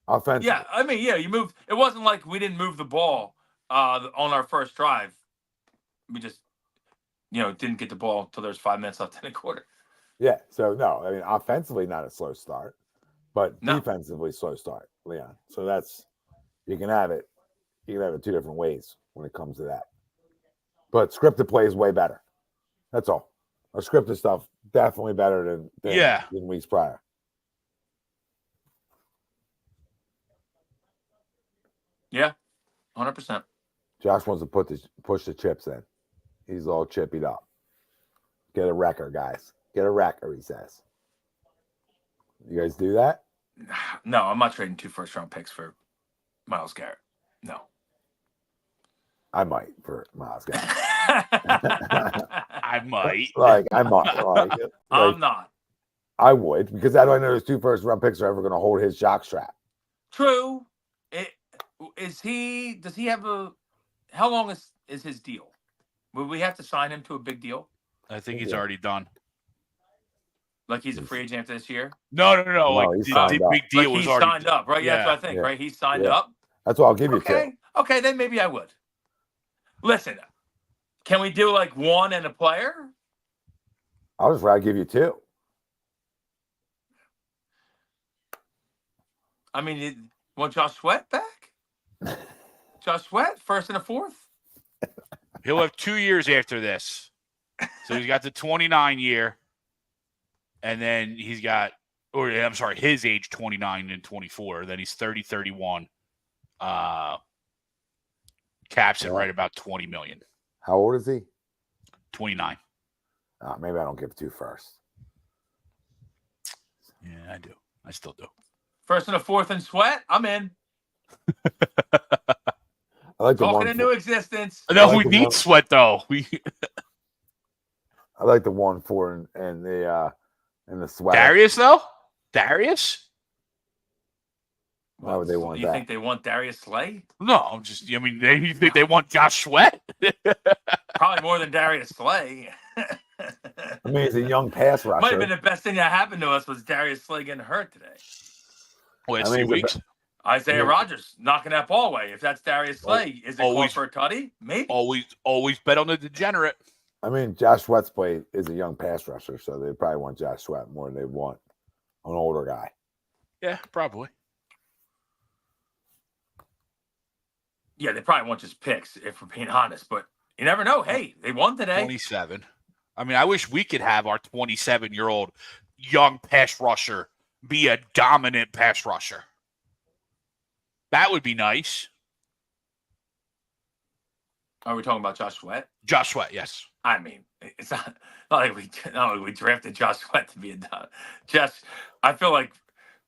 Offensively. Yeah, I mean, you moved. It wasn't like we didn't move the ball on our first drive. We just, didn't get the ball until there's 5 minutes left in the quarter. Yeah, so no, I mean, offensively not a slow start, but defensively slow start, Leon. So you can have it two different ways when it comes to that. But scripted play is way better. That's all. Our scripted stuff definitely better than weeks prior. Yeah, 100%. Josh wants to push the chips in. He's all chippied up. Get a wrecker, guys. Get a wrecker, he says. You guys do that? No, I'm not trading 2 first-round picks for Myles Garrett. No. I might for Myles Garrett. I might. I might. I'm not. I would, because how do I know those 2 first-round picks are ever going to hold his jock strap? True. Does he have how long is his deal? Will we have to sign him to a big deal? I think he's already done. Like he's a free agent after this year? No. Like the big deal was already signed up, right? Yeah, that's what I think, right? He's signed up. That's what I'll give you two. Okay, then maybe I would. Listen, can we do like 1 and a player? I'll just rather give you 2. I mean, you want Josh Sweat back? Josh Sweat, 1st and a 4th? He'll have 2 years after this. So he's got the 29 year. And then he's got, his age 29 and 24. Then he's 30, 31. Caps it right about $20 million. How old is he? 29. Maybe I don't give 2 first. Yeah, I do. I still do. 1st and a 4th and Sweat? I'm in. I like the talking into existence. No, we need Sweat though. I like the 1-4 and the Sweat. Darius though? Darius? Why would they want that? You think they want Darius Slay? No, you think they want Josh Sweat? Probably more than Darius Slay. I mean, he's a young pass rusher. Might have been the best thing that happened to us was Darius Slay getting hurt today. Well, 2 weeks. Isaiah Rodgers knocking that ball away. If that's Darius Slay, is it called for a tutty? Maybe. Always bet on the degenerate. I mean, Josh Sweat's play is a young pass rusher, so they probably want Josh Sweat more than they want an older guy. Yeah, probably. Yeah, they probably want just picks, if we're being honest. But you never know. Hey, they won today. 27. I mean, I wish we could have our 27-year-old young pass rusher be a dominant pass rusher. That would be nice. Are we talking about Josh Sweat? Josh Sweat, yes. I mean, it's not like we drafted Josh Sweat to be a just. I feel like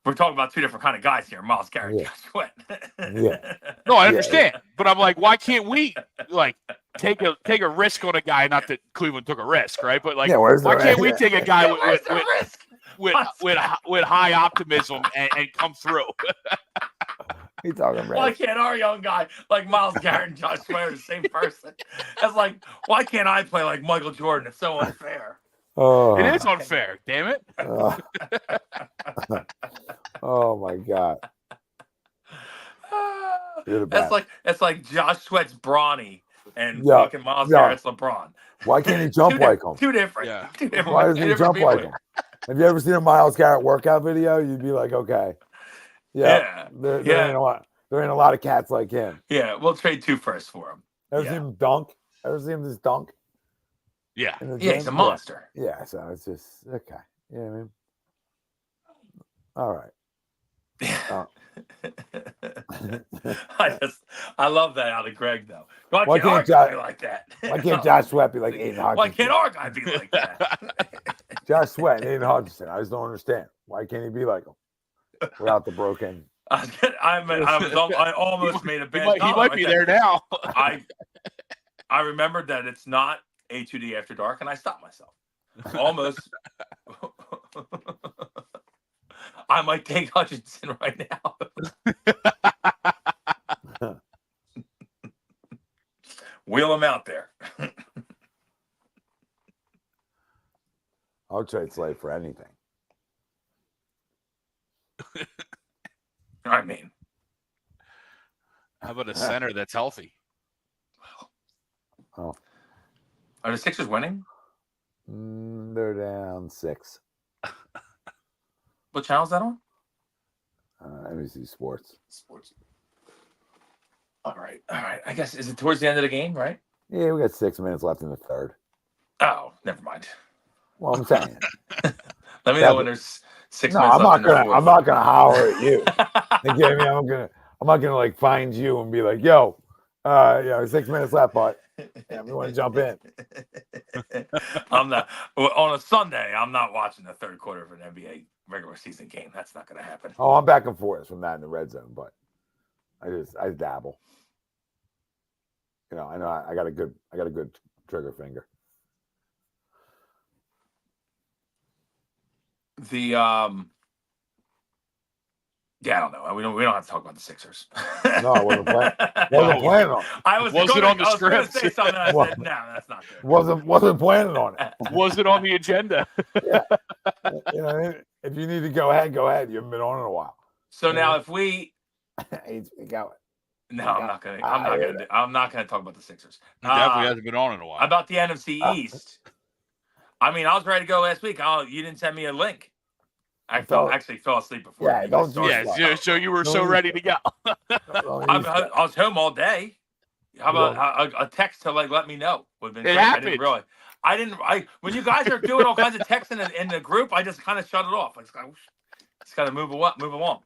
we're talking about two different kind of guys here. Myles Garrett, Yeah. Josh Sweat. Yeah. No, I understand, but I'm like, why can't we like take a risk on a guy? Not that Cleveland took a risk, right? But like, why can't we take a guy with high optimism and come through? He talking Why about. can't our young guy like Myles Garrett and Josh Sweat are the same person? It's like, why can't I play like Michael Jordan? It's so unfair. Oh, It is unfair, damn it. Oh my God. You're the best. That's like Josh Sweat's Bronny and fucking Myles Garrett's LeBron. Why can't he jump like him? Two different. Yeah. Two different. Why doesn't he jump like him? Have you ever seen a Myles Garrett workout video? You'd be like, okay. Yeah. There ain't a lot of cats like him. Yeah, we'll trade 2 firsts for him. Ever seen him dunk? Ever seen him just dunk? Yeah. He's a monster. Yeah, so it's just okay. You know what I mean? All right. I love that out of Greg though. Why can't our guy be like that? Why can't Josh Sweat be like Aiden Hutchinson? Why can't our guy be like that? Josh Sweat and Aiden Hutchinson. I just don't understand. Why can't he be like him without the broken? I almost made a bad He might be there now. I remembered that it's not A2D After Dark, and I stopped myself. Almost. I might take Hutchinson right now. Wheel him out there. I'll trade Slade for anything. I mean, how about a center that's healthy? Oh, are the Sixers winning? They're down 6. What channel is that on? NBC Sports. All right. I guess, is it towards the end of the game, right? Yeah, we got 6 minutes left in the third. Oh, never mind. Well, I'm saying. Let me know when there's 6 minutes I'm left. I'm not gonna holler at you. You get me? I'm not gonna like find you and be like, yo, 6 minutes left, but we want to jump in. I'm not on a Sunday. I'm not watching the third quarter of an NBA regular season game. That's not going to happen. Oh, I'm back and forth from that in the red zone, but I dabble. I know I got a good trigger finger. Yeah, I don't know. We don't have to talk about the Sixers. No, I wasn't planning on it. I was on the script. going to say something. I said, no, that's not good. Wasn't planning on it. Was it on the agenda? Yeah. If you need to go ahead, go ahead. You haven't been on in a while. So now, if we, go. No, I'm not gonna. I'm not gonna talk about the Sixers. He definitely hasn't been on in a while. About the NFC East. I mean, I was ready to go last week. You didn't send me a link. I actually fell asleep before. Yeah, don't do it. Yeah, so you were so ready to go. I was home all day. How about a text to let me know? Would have been it great. happened. I didn't. When you guys are doing all kinds of texts in the group, I just kind of shut it off. I just got to move along.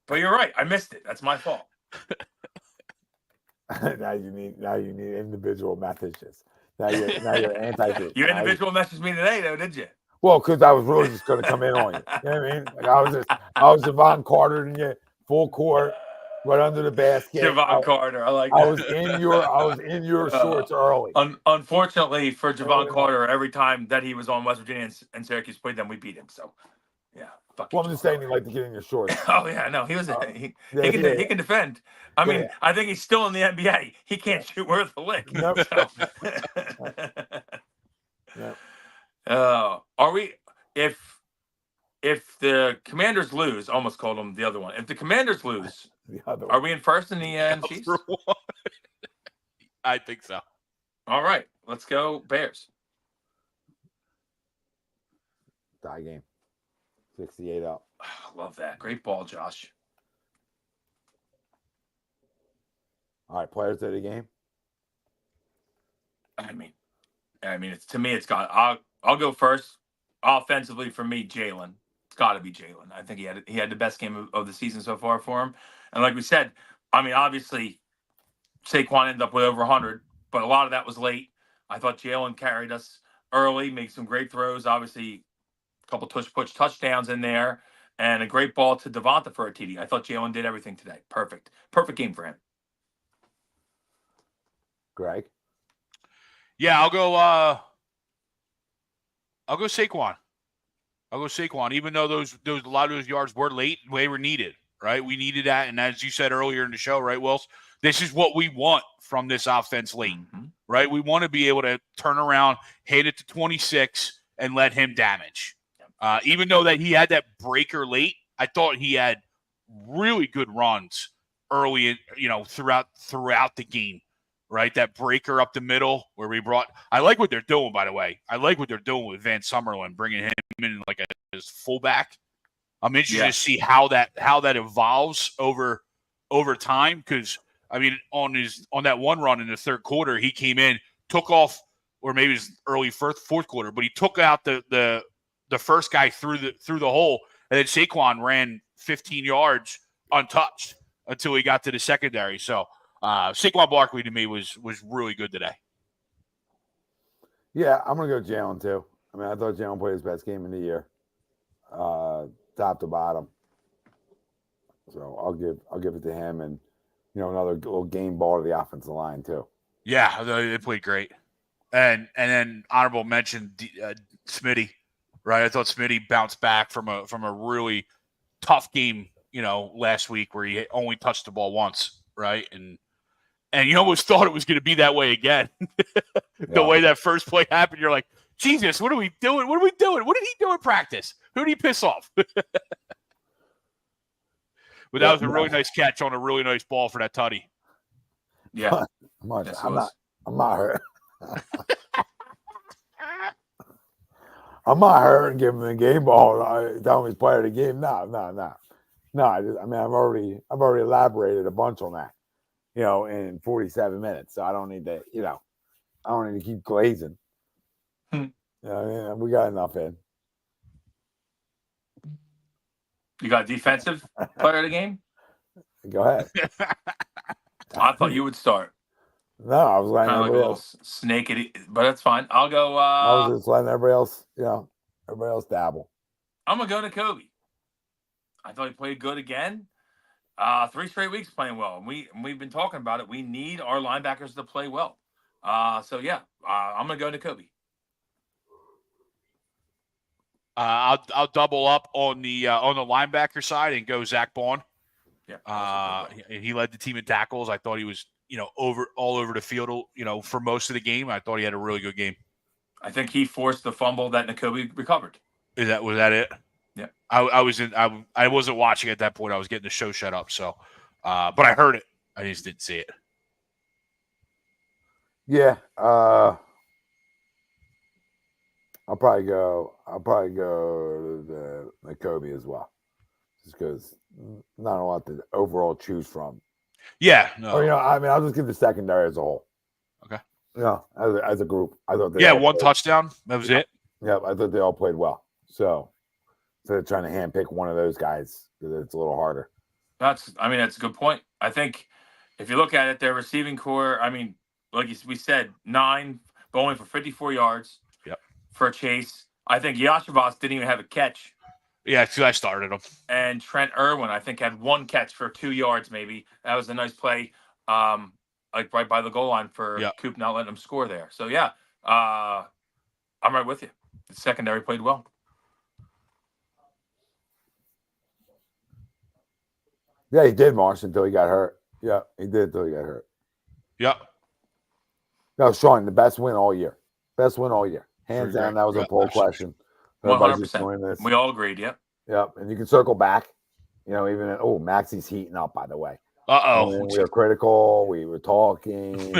But you're right. I missed it. That's my fault. Now you need individual messages. Now you're anti. You individual messaged me today, though, did you? Well, because I was really just going to come in on you. You know what I mean? Like I was Javon Carter and you full court, right under the basket. Javon Carter, I like. I was in your shorts early. Unfortunately for Javon Carter, every time that he was on West Virginia and Syracuse played them, we beat him. So, yeah. Well, I'm just saying you like to get in your shorts. Oh yeah, no, he was he can defend. I mean, I think he's still in the NBA. He can't shoot worth a lick. Nope. So. Are we if the Commanders lose? Almost called them the other one. If the Commanders lose, are we in first in the NFC? I think so. All right, let's go Bears. Tie game. 68 up. Love that. Great ball, Josh. All right, players of the game. I mean, I mean, to me, it's got. I'll go first. Offensively, for me, Jalen. It's got to be Jalen. I think he had the best game of the season so far for him. And like we said, I mean, obviously, Saquon ended up with over 100, but a lot of that was late. I thought Jalen carried us early, made some great throws. Obviously, a couple push touchdowns in there, and a great ball to Devonta for a TD. I thought Jalen did everything today. Perfect game for him. Greg? Yeah, I'll go Saquon. I'll go Saquon, even though those a lot of those yards were late, they were needed, right? We needed that, and as you said earlier in the show, right, Wills, this is what we want from this offense late, right? We want to be able to turn around, hit it to 26, and let him damage. Even though that he had that breaker late, I thought he had really good runs early, throughout the game. Right, that breaker up the middle where we brought. I like what they're doing, by the way. I like what they're doing with Van Summerlin, bringing him in like as fullback. I'm interested to see how that evolves over time. Because I mean, on that one run in the third quarter, he came in, took off, or maybe it was early fourth quarter, but he took out the first guy through the hole, and then Saquon ran 15 yards untouched until he got to the secondary. So. Saquon Barkley to me was really good today. Yeah, I'm gonna go Jalen too. I mean, I thought Jalen played his best game of the year, top to bottom. So I'll give it to him, and another little game ball to the offensive line too. Yeah, they played great, and then honorable mention Smitty, right? I thought Smitty bounced back from a really tough game, last week where he only touched the ball once, right? And you almost thought it was going to be that way again. The way that first play happened, you're like, Jesus, what are we doing? What are we doing? What did he do in practice? Who did he piss off? But that was a really nice catch on a really nice ball for that tutty. Yeah. I'm not hurt. I'm not hurt and giving him the game ball. Tell him he's player of the game. No. I've already elaborated a bunch on that. In 47 minutes. So I don't need to, I don't need to keep glazing. We got enough in. You got defensive player of the game? Go ahead. I thought you would start. No, I was letting everybody else snake it, but that's fine. I'll go. I was just letting everybody else dabble. I'm gonna go to Kobe. I thought he played good again. 3 straight weeks playing well. We've been talking about it. We need our linebackers to play well. I'm gonna go to Kobe. I'll double up on the linebacker side and go Zach Bond. Yeah. He led the team in tackles. I thought he was all over the field. For most of the game, I thought he had a really good game. I think he forced the fumble that Nakobe recovered. Was that it? Yeah. I wasn't watching at that point. I was getting the show shut up. So, but I heard it. I just didn't see it. Yeah. I'll probably go to the Kobe as well, just because not a lot to overall choose from. Yeah. No. I'll just give the secondary as a whole. Okay. As a group, I thought. One touchdown. That was it. Yeah, I thought they all played well. So instead of trying to handpick one of those guys, because it's a little harder. That's a good point. I think if you look at it, their receiving core, like we said, 9 bowling for 54 yards. Yep. For a chase. I think Yashavas didn't even have a catch. Yeah, because I started him. And Trent Irwin, I think, had 1 catch for 2 yards, maybe. That was a nice play, like right by the goal line for Coop not letting him score there. So, yeah, I'm right with you. The secondary played well. Yeah, he did, Marsh, until he got hurt. Yeah, he did until he got hurt. Yeah. No, Sean, the best win all year. Hands down, that was a poll question. 100%. We all agreed, yep. Yep, and you can circle back. Even Maxie's heating up, by the way. Uh-oh. We were critical. We were talking.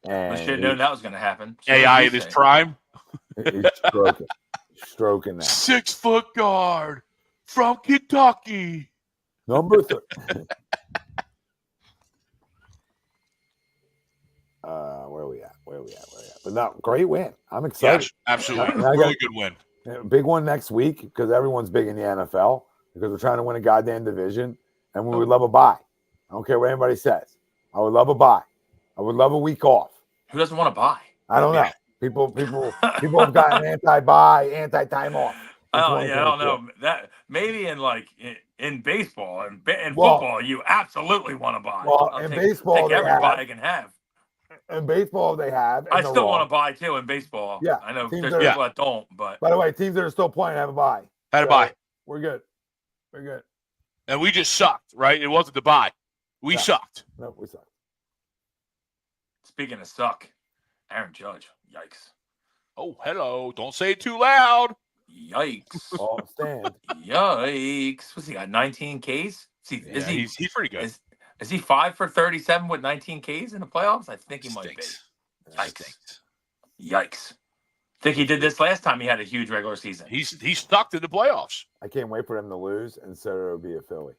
And we should have known that was going to happen. AI in his prime. He's stroking that. 6-foot guard from Kentucky. Number 3. Where are we at? Where are we at? But no, great win. I'm excited. Yes, absolutely. And I Really got- good win. A big one next week because everyone's big in the NFL because we're trying to win a goddamn division, and we would love a bye. I don't care what anybody says. I would love a bye. I would love a week off. Who doesn't want to buy? I don't know. People have gotten anti-bye, anti-time off. I don't know that maybe in baseball and in Well, football you absolutely want to buy. Well, in baseball, take every buy I can have. In baseball, they have. I still want to buy too in baseball. Yeah, I know teams there's that people that don't, but by the way, teams that are still playing have a bye. Had a bye. We're good. And we just sucked, right? It wasn't the bye. We sucked. No, we sucked. Speaking of suck, Aaron Judge. Yikes. Oh, hello. Don't say it too loud. Yikes. Oh, stand. Yikes. What's he got? 19 Ks? He's pretty good. Is he 5 for 37 with 19 Ks in the playoffs? I think he might be. Yikes. Yikes. Think he did this last time he had a huge regular season. He's stuck in the playoffs. I can't wait for them to lose, and so it'll be a Philly.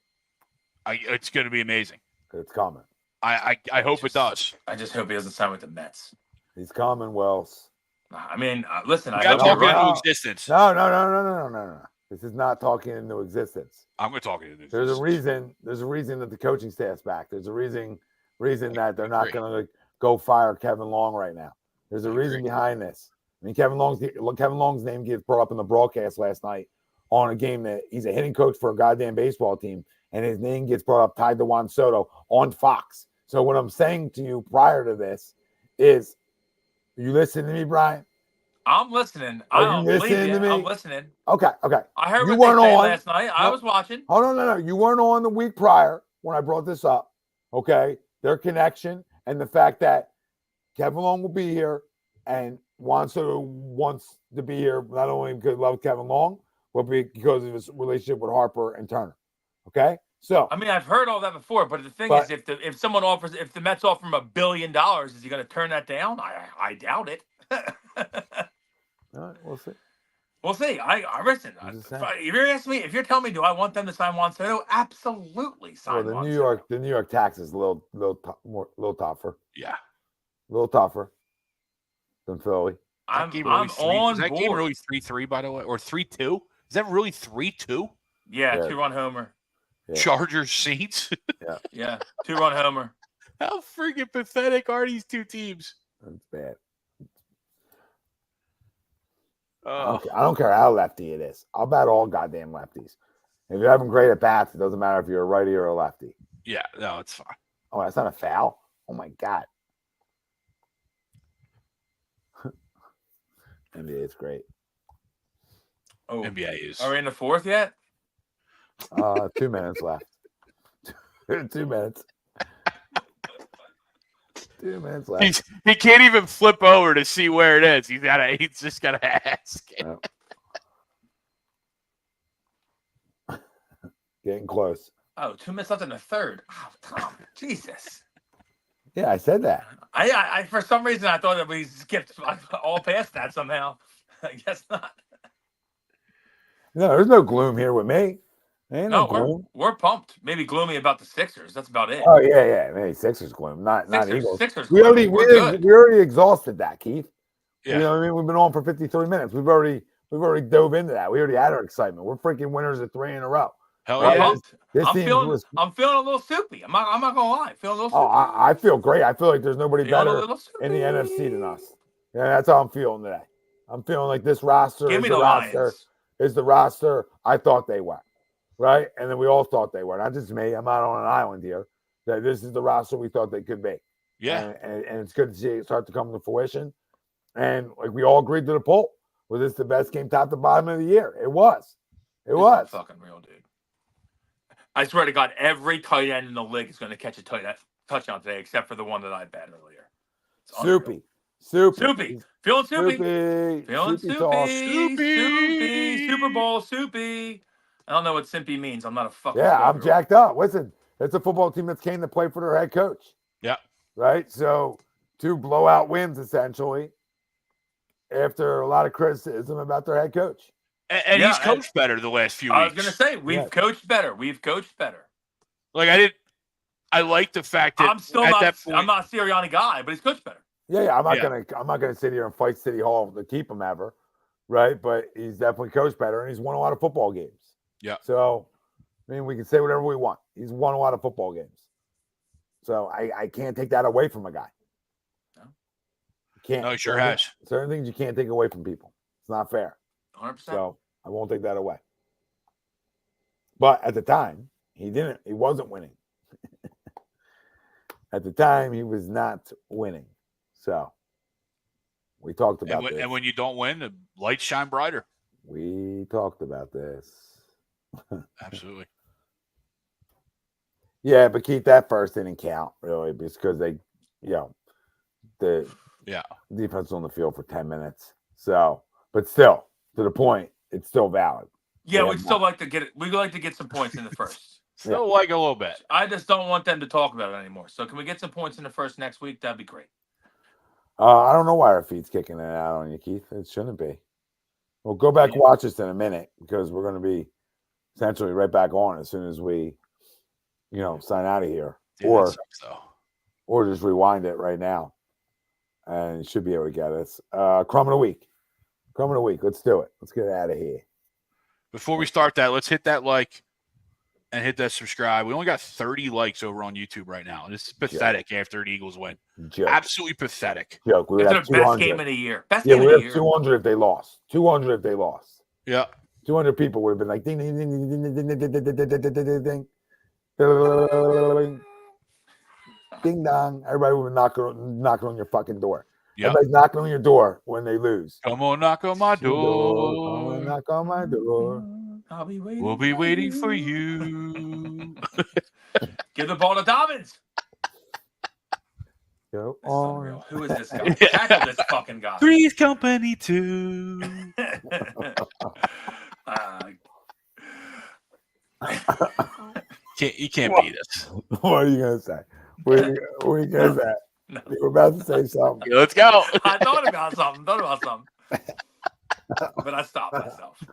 It's going to be amazing. It's coming. I hope it does. I just hope he doesn't sign with the Mets. He's coming, Wells. I mean, listen, We I got hope you're talking right. into existence. No. This is not talking into existence. I'm going to talk into existence. There's a reason that the coaching staff's back. There's a reason that they're not going to go fire Kevin Long right now. There's a reason behind this. I mean, Kevin Long's name gets brought up in the broadcast last night on a game that he's a hitting coach for a goddamn baseball team, and his name gets brought up tied to Juan Soto on Fox. So what I'm saying to you prior to this is, you listen to me, Brian? I'm listening. Are I don't you believe listening you. to me? I'm listening. Okay. I heard You what weren't they said on. last night. I was watching. Oh, no. You weren't on the week prior when I brought this up. Okay. Their connection and the fact that Kevin Long will be here and Juan Soto wants to be here, not only because he loves Kevin Long, but because of his relationship with Harper and Turner. Okay. So, I mean, I've heard all that before, but the thing is, if the Mets offer him $1 billion, is he going to turn that down? I doubt it. all right, we'll see. We'll see. I listen. If you're telling me, do I want them to sign Juan Soto? Absolutely sign Well, Juan the New York tax is a little tougher. Yeah. A little tougher than Philly. I'm on board. Is that game really 3-3, by the way? Or 3-2? Is that really 3-2? Yeah, 2-run homer. Yeah. Chargers Saints? Yeah, 2-run homer. How freaking pathetic are these two teams? That's bad. Oh. I don't care how lefty it is. I'll bet all goddamn lefties. If you're having great at bats, it doesn't matter if you're a righty or a lefty. Yeah, no, it's fine. Oh, that's not a foul? Oh, my God. NBA is great. Oh, NBA is. Are we in the fourth yet? 2 minutes left. 2 minutes. 2 minutes left. He can't even flip over to see where it is. He's just got to ask. Yep. Getting close. Oh, 2 minutes left in the third. Oh, Tom, Jesus. Yeah, I said that. I for some reason I thought that we skipped all past that somehow. I guess not. No, there's no gloom here with me. Ain't no gloom. We're pumped. Maybe gloomy about the Sixers. That's about it. Oh yeah. Maybe Sixers gloom, not Eagles. Sixers we gloom. we already exhausted that, Keith. Yeah. You know what I mean? We've been on for 53 minutes. We've already dove into that. We already had our excitement. We're freaking winners of 3 in a row. Hell I'm yeah. pumped. I'm feeling a little soupy. I'm not gonna lie. Feeling a little soupy. Oh, I feel great. I feel like there's nobody better in the NFC than us. Yeah, that's how I'm feeling today. I'm feeling like this roster Give me the Lions. Is the roster I thought they were, right? And then we all thought they were. Not just me. I'm not on an island here. That this is the roster we thought they could be. Yeah. And it's good to see it start to come to fruition. And like we all agreed to the poll. Was this the best game top to bottom of the year? It was. It was. Fucking real, dude. I swear to God, every tight end in the league is going to catch a touchdown today, except for the one that I bet earlier. Soupy. Feeling soupy. Soupy Feeling soupy. sauce. Soupy. Super Bowl soupy. I don't know what simpy means. I'm not a fucking. Yeah, I'm jacked up. Listen, it's a football team that came to play for their head coach. Yeah. Right? So 2 blowout wins, essentially, after a lot of criticism about their head coach. And he's coached better the last few weeks. I was going to say, we've coached better. Like, I like the fact that I'm not a Sirianni guy, but he's coached better. Yeah. I'm not gonna sit here and fight City Hall to keep him ever, right? But he's definitely coached better, and he's won a lot of football games. Yeah. So, I mean, we can say whatever we want. He's won a lot of football games. So I can't take that away from a guy. No. You can't. No, he sure has. Certain things you can't take away from people. It's not fair. 100%. So I won't take that away. But at the time, he wasn't winning. At the time, he was not winning. So we talked about this. And when you don't win, the lights shine brighter. We talked about this. Absolutely. Yeah, but keep that first inning count, really, because the defense was on the field for 10 minutes. So, but still, to the point, it's still valid. Yeah, we'd still like to get it. We'd like to get some points in the first. Still like a little bit. I just don't want them to talk about it anymore. So can we get some points in the first next week? That'd be great. I don't know why our feet's kicking it out on you, Keith. It shouldn't be. Well, go back watch this in a minute because we're going to be essentially right back on as soon as we, sign out of here. Yeah, that sucks, though. Or just rewind it right now, and you should be able to get us. Crumb of the week. Let's do it. Let's get out of here. Before we start that, let's hit that like and hit that subscribe. We only got 30 likes over on YouTube right now. This is pathetic after the Eagles win. Joke. Absolutely pathetic. Joke. We it's the best game of the year. Best yeah, game we of the have year. 200 if they lost. 200 if they lost. Yeah. 200 people would have been like ding ding ding ding ding ding ding ding ding ding ding dong. Everybody would be knocking on your fucking door. Yep. Everybody's knocking on your door when they lose. Come on, knock on my Come door. on, knock on my door. I'll be waiting. We'll be waiting for you. Give the ball to Dobbins. Go That's on. unreal. Who is this guy? Tackle this fucking guy. Three's Company 2. You can't beat us. What are you gonna say? What are you gonna say? No. You were about to say something. Let's go. I thought about something. But I stopped myself.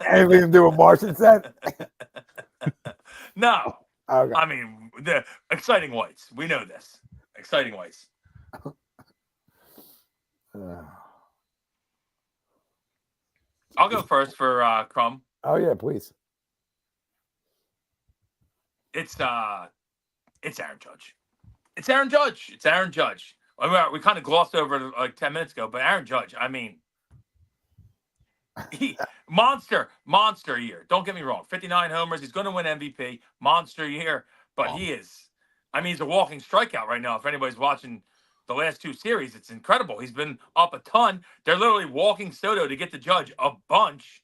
Anything to do with Martian said? No. Okay. I mean, the exciting whites. We know this. Exciting whites. I'll go first for Crumb. Oh yeah, please. It's Aaron Judge. It's Aaron Judge. I mean, we kind of glossed over it like 10 minutes ago, but Aaron Judge, I mean, he monster year. Don't get me wrong. 59 homers. He's going to win MVP. Monster year. But he is, I mean, he's a walking strikeout right now. If anybody's watching the last two series, it's incredible. He's been up a ton. They're literally walking Soto to get the Judge a bunch,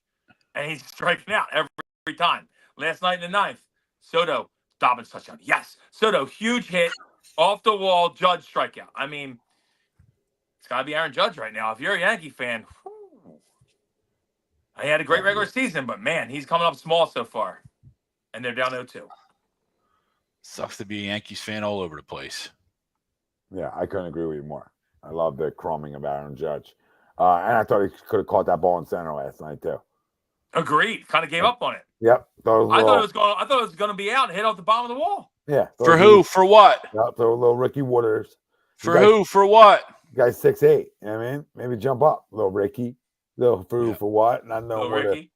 and he's striking out every time. Last night in the ninth, Soto, Dobbins touchdown. Yes. Soto, huge hit, off the wall, Judge strikeout. I mean, it's got to be Aaron Judge right now. If you're a Yankee fan, he had a great regular season, but man, he's coming up small so far. And they're down 0-2. Sucks to be a Yankees fan all over the place. Yeah, I couldn't agree with you more. I love the crumbing of Aaron Judge. And I thought he could have caught that ball in center last night, too. Agreed. Kind of gave up on it. Yep. I thought it was going to be out and hit off the bottom of the wall. Yeah. For who? For what? Throw a little Ricky Waters. For who? For what? Guy's 6'8". You know what I mean? Maybe jump up. Little Ricky. Little for what? Not knowing Little what Ricky.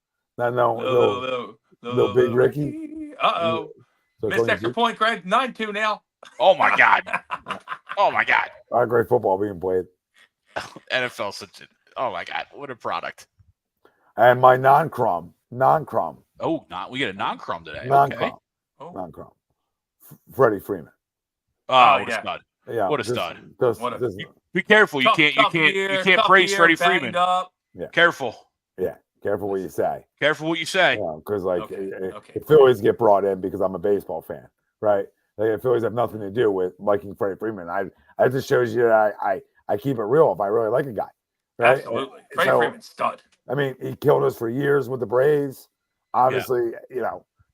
Little big Ricky. Uh-oh. So Missed extra point, Greg. 9-2 now. Oh, my God. Oh, my God. Our great football being played. NFL such a, oh, my God. What a product. And my non-crumb. Oh, we get a non-crumb today. Non-crumb. Okay. Oh. Non-crumb. Freddie Freeman. Oh, what a stud. Yeah. What a stud. This, Be careful. You can't praise Freddie Freeman. Yeah. Careful. Yeah. Careful what you say. Careful what you say. Because Okay. if Phillies get brought in because I'm a baseball fan, right? Like if Phillies have nothing to do with liking Freddie Freeman. I just shows you that I keep it real if I really like a guy. Right? Absolutely. Freddie Freeman's stud. I mean, he killed us for years with the Braves. Obviously,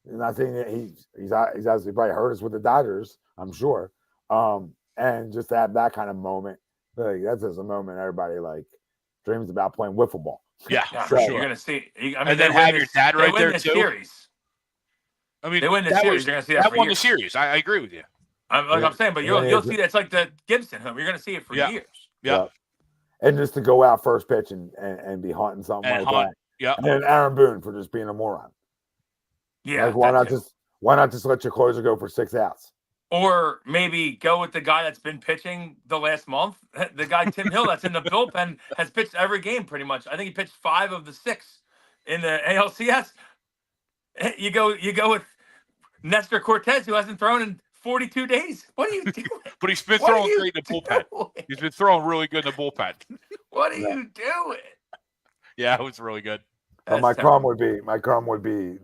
not saying that he's obviously probably hurt us with the Dodgers, I'm sure. And just to have that kind of moment, like that's just a moment everybody like dreams about playing wiffle ball. Yeah, for sure. You're gonna see. I mean, and then have your dad right there too. Series. I mean, they win the series. You're gonna see that. That won the series. I agree with you. I'm saying, but you'll see that it's like the Gibson home. You're going to see it for years. Yeah. And just to go out first pitch and be hunting something And like that. Yeah. And then Aaron Boone for just being a moron. Yeah. Like, why not just let your closer go for 6 outs? Or maybe go with the guy that's been pitching the last month. The guy Tim Hill that's in the bullpen has pitched every game pretty much. I think he pitched 5 of the 6 in the ALCS. You go with Nestor Cortez, who hasn't thrown in 42 days. What are you doing? But he's been throwing great in the bullpen. He's been throwing really good in the bullpen. What are you doing? Yeah, it was really good. But my crumb would be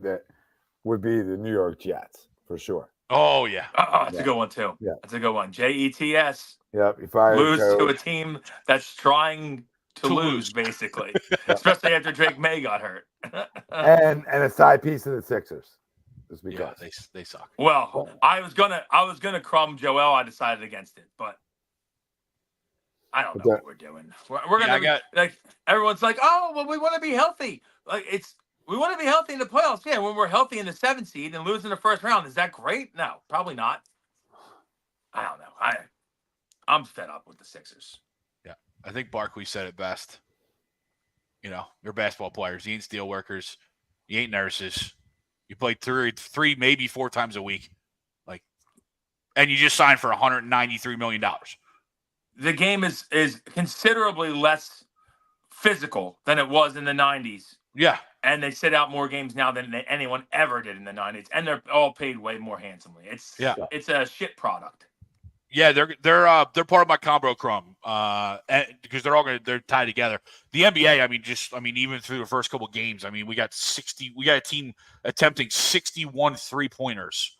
the New York Jets for sure. Oh yeah. That's a good one too. Yeah, that's a good one. Jets. Yep. You fire lose to a team that's trying to lose, basically, especially after Drake May got hurt. and a side piece of the Sixers. Just because they suck. Well, I was gonna crumb Joel. I decided against it, but I don't know what we're doing. We're gonna like everyone's like, oh well, we want to be healthy. Like we want to be healthy in the playoffs. Yeah, when we're healthy in the 7th seed and losing the first round, is that great? No, probably not. I don't know. I'm fed up with the Sixers. Yeah, I think Barkley said it best. You know, you're basketball players. You ain't steel workers. You ain't nurses. You play three, maybe 4 times a week, and you just signed for $193 million. The game is considerably less physical than it was in the 90s. Yeah. And they sit out more games now than anyone ever did in the 90s. And they're all paid way more handsomely. It's a shit product. Yeah, they're part of my combo Crumb, because they're tied together. The NBA, even through the first couple games, we got a team attempting 61 3-pointers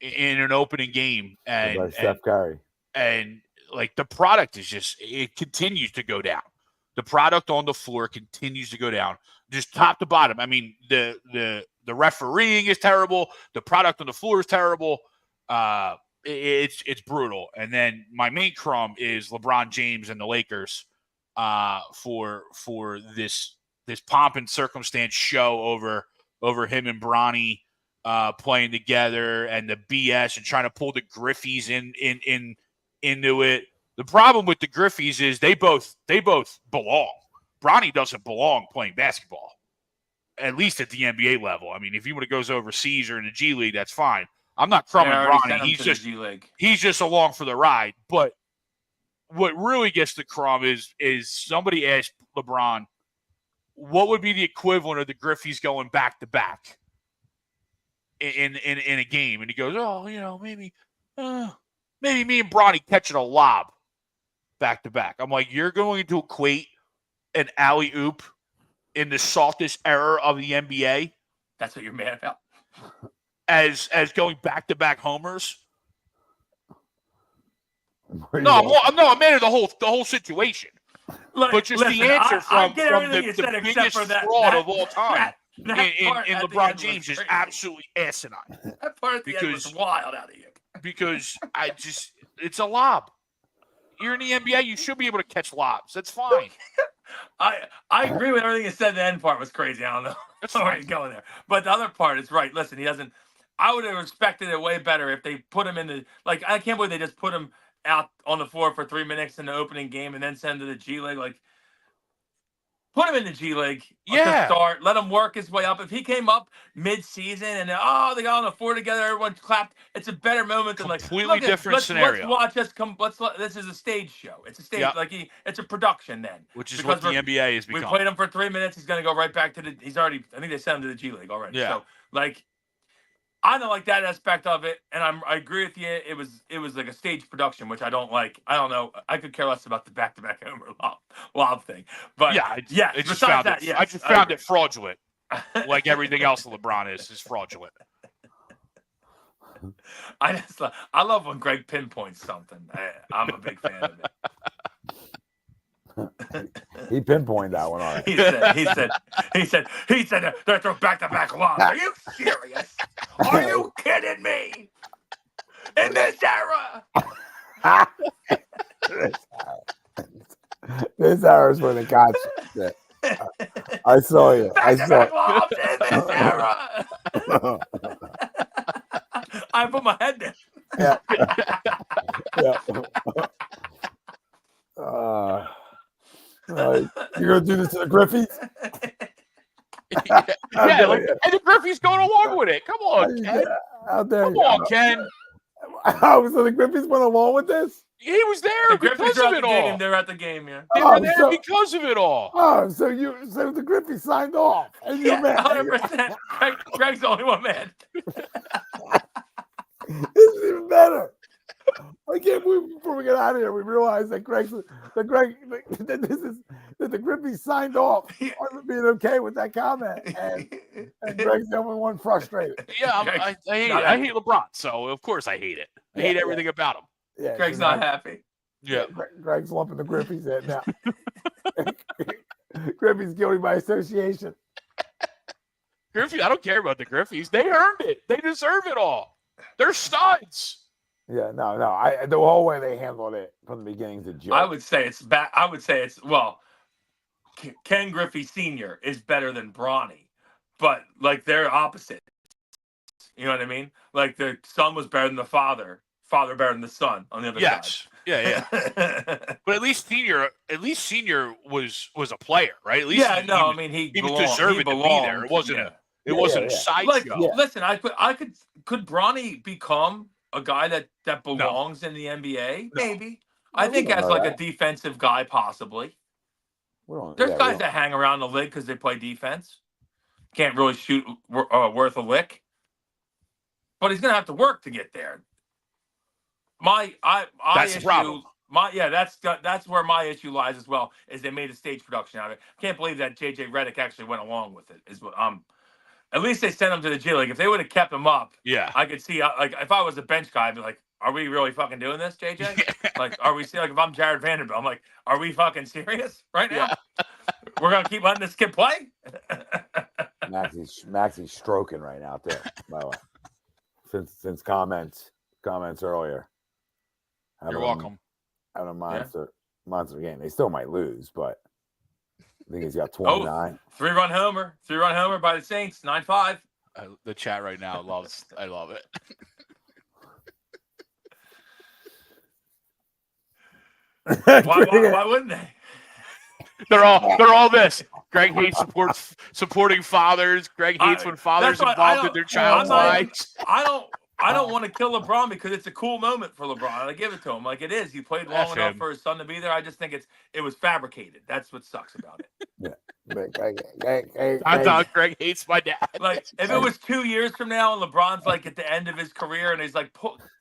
in an opening game, and Steph Curry. And the product is it continues to go down. The product on the floor continues to go down, just top to bottom. The refereeing is terrible. The product on the floor is terrible. It's brutal. And then my main crumb is LeBron James and the Lakers for this pomp and circumstance show over him and Bronny playing together, and the BS and trying to pull the Griffies into it. The problem with the Griffies is they both belong. Bronny doesn't belong playing basketball, at least at the NBA level. If he would have goes overseas or in the G League, that's fine. I'm not crumbing Bronny. He's just along for the ride. But what really gets the crumb is somebody asked LeBron, what would be the equivalent of the Griffies going back to back in a game? And he goes, maybe me and Bronny catching a lob back to back. I'm like, you're going to equate an alley-oop in the softest era of the NBA? That's what you're mad about? As going back-to-back homers? I'm mad at the whole situation. But just the answer from the biggest fraud of all time in LeBron James is absolutely asinine. That part at the end was wild out of you. Because it's a lob. You're in the NBA, you should be able to catch lobs. That's fine. I agree with everything you said. The end part was crazy. I don't know. That's where you're going there. But the other part is right. Listen, he doesn't. I would have respected it way better if they put him in the I can't believe they just put him out on the floor for 3 minutes in the opening game and then send him to the G League. Put him in the G League to start. Let him work his way up. If he came up mid-season and they got on the floor together, everyone clapped. It's a better moment than completely different scenario. Let's watch us This is a stage show. It's a stage. Yep. It's a production then. Which is what the NBA has become. We played him for 3 minutes. He's going to go right back to the. He's already. I think they sent him to the G League already. Yeah. So I don't like that aspect of it, and I agree with you. It was like a stage production, which I don't like. I don't know. I could care less about the back-to-back homer lob thing. But I just found it fraudulent. Like everything else LeBron is fraudulent. I love when Greg pinpoints something. I'm a big fan of it. He pinpointed that one on it. He said they're throwing back-to-back lobs. Are you serious? Are you kidding me? In this era. This era is for the cops. I saw you. Back-to-back lobs in this era. I put my head down. Yeah. Yeah. You're gonna do this to the Griffies? And the Griffey's going along with it. Come on, Ken. Out there. Come on, Ken. So the Griffies went along with this? He was there The because Griffins are of at it the game. all. They're at the game, yeah. They were there because of it all. Oh, so the Griffies signed off, and you're mad. 100%. Greg's the only one mad. This is even better. I can't believe before we get out of here, we realized that the Griffies signed off on being okay with that comment, and Greg's the only one frustrated. Yeah, I hate LeBron, so of course I hate it. I hate everything about him. Yeah, Greg's not happy. Yeah, Greg's lumping the Griffies in now. Griffies guilty by association. Griffey, I don't care about the Griffies. They earned it. They deserve it all. They're studs. Yeah, no. The whole way they handled it from the beginning's a joke. I would say it's bad. I would say it's Ken Griffey Sr. is better than Bronny, but like they're opposite. You know what I mean? Like the son was better than the father better than the son on the other side. Yeah. But at least Senior was a player, right? At least he was deserving to be there. It wasn't a sideshow. Listen, could Bronny become a guy that belongs in the NBA? No. Maybe. I think as like a defensive guy, possibly. There's guys that hang around the league because they play defense. Can't really shoot worth a lick. But he's gonna have to work to get there. That's the problem. That's where my issue lies as well. Is they made a stage production out of it. Can't believe that JJ Redick actually went along with it. Is what at least they sent him to the G League. If they would have kept him up, I could see. Like if I was a bench guy, I'd be like, "Are we really fucking doing this, JJ? Like, are we like if I'm Jared Vanderbilt, I'm like, are we fucking serious right now? We're gonna keep letting this kid play?" Maxie's stroking right now too. By the way, since comments earlier. You're welcome. Having a monster game. They still might lose, but I think he's got 29. Three-run homer by the Saints, 9-5. The chat right now I love it. Why wouldn't they? They're all this. Greg hates supporting fathers. Greg hates when fathers involved in their child's lives. I don't want to kill LeBron because it's a cool moment for LeBron. I give it to him like it is. He played long enough for his son to be there. I just think it was fabricated. That's what sucks about it. Yeah. I thought Greg hates my dad. Like if it was 2 years from now and LeBron's like at the end of his career and he's like,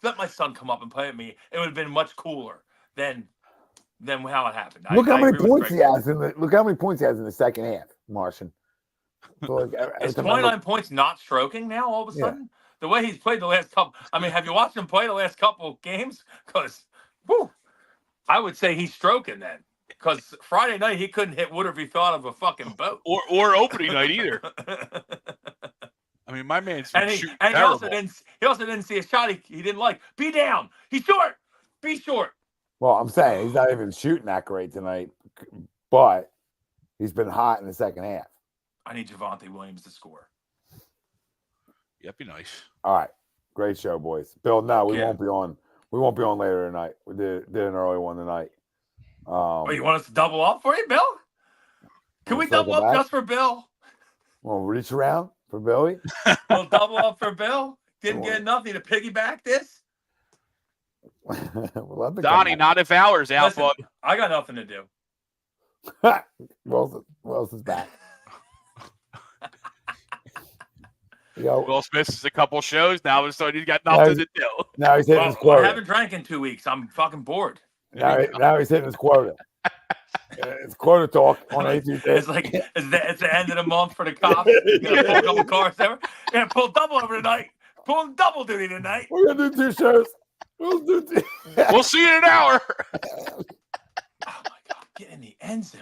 let my son come up and play with me, it would have been much cooler than how it happened. Look how many points he has in the second half, Martian. So is 29 points not stroking now all of a sudden? Yeah. The way he's played the last couple. I mean, have you watched him play the last couple games? Because, I would say he's stroking then. Because Friday night he couldn't hit Wood if he fell out of a fucking boat. Or opening night either. I mean, my man's shooting he also didn't see a shot he didn't like. Be down. He's short. Be short. Well, I'm saying he's not even shooting that great tonight, but he's been hot in the second half. I need Javonte Williams to score. That'd be nice. All right, great show, boys. Bill, no, we won't be on. We won't be on later tonight. We did an early one tonight. You want us to double up for you, Bill? Can we double up just for Bill? We'll reach around for Billy. We'll double up for Bill. Didn't get nothing to piggyback this. Donnie, not if ours out, bud. I got nothing to do. Wilson's back. Will Smith's a couple shows now, so he's got nothing to do. Now he's hitting his quota. I haven't drank in 2 weeks. I'm fucking bored. Now he's hitting his quota. It's quota talk on A2. It's like it's the end of the month for the cops. You gotta pull a couple cars over. You're gonna pull double over tonight. Pulling double duty tonight. We're gonna do 2 shows. We'll see you in an hour. Oh my God! Get in the end zone.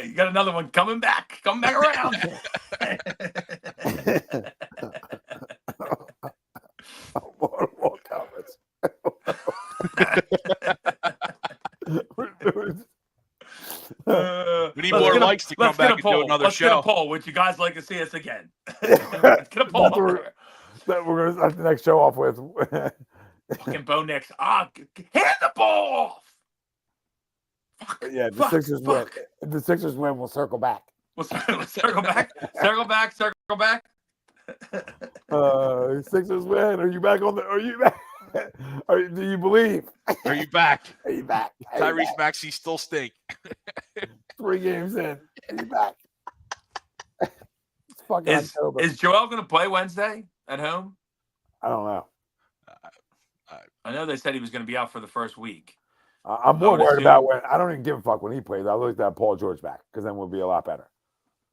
You got another one coming back around. More comments. We need more likes to come back and do another show. Let's get a poll. Would you guys like to see us again? Let's get a poll. gonna start the next show off with. Fucking Bo Nix. Hand the ball off. Fuck, Yeah, the fuck, Sixers win. fuck. If the Sixers win, we'll circle back. Let's circle back. Circle back. Circle back. Sixers win. Are you back on the? Are you back? Do you believe? Are you back? Are you back? Are you Tyrese back? Maxey still stink. 3 games in. Are you back? It's fucking October. Is Joel going to play Wednesday at home? I don't know. I know they said he was going to be out for the first week. I'm more worried about when. I don't even give a fuck when he plays. I'll look at Paul George back because then we'll be a lot better.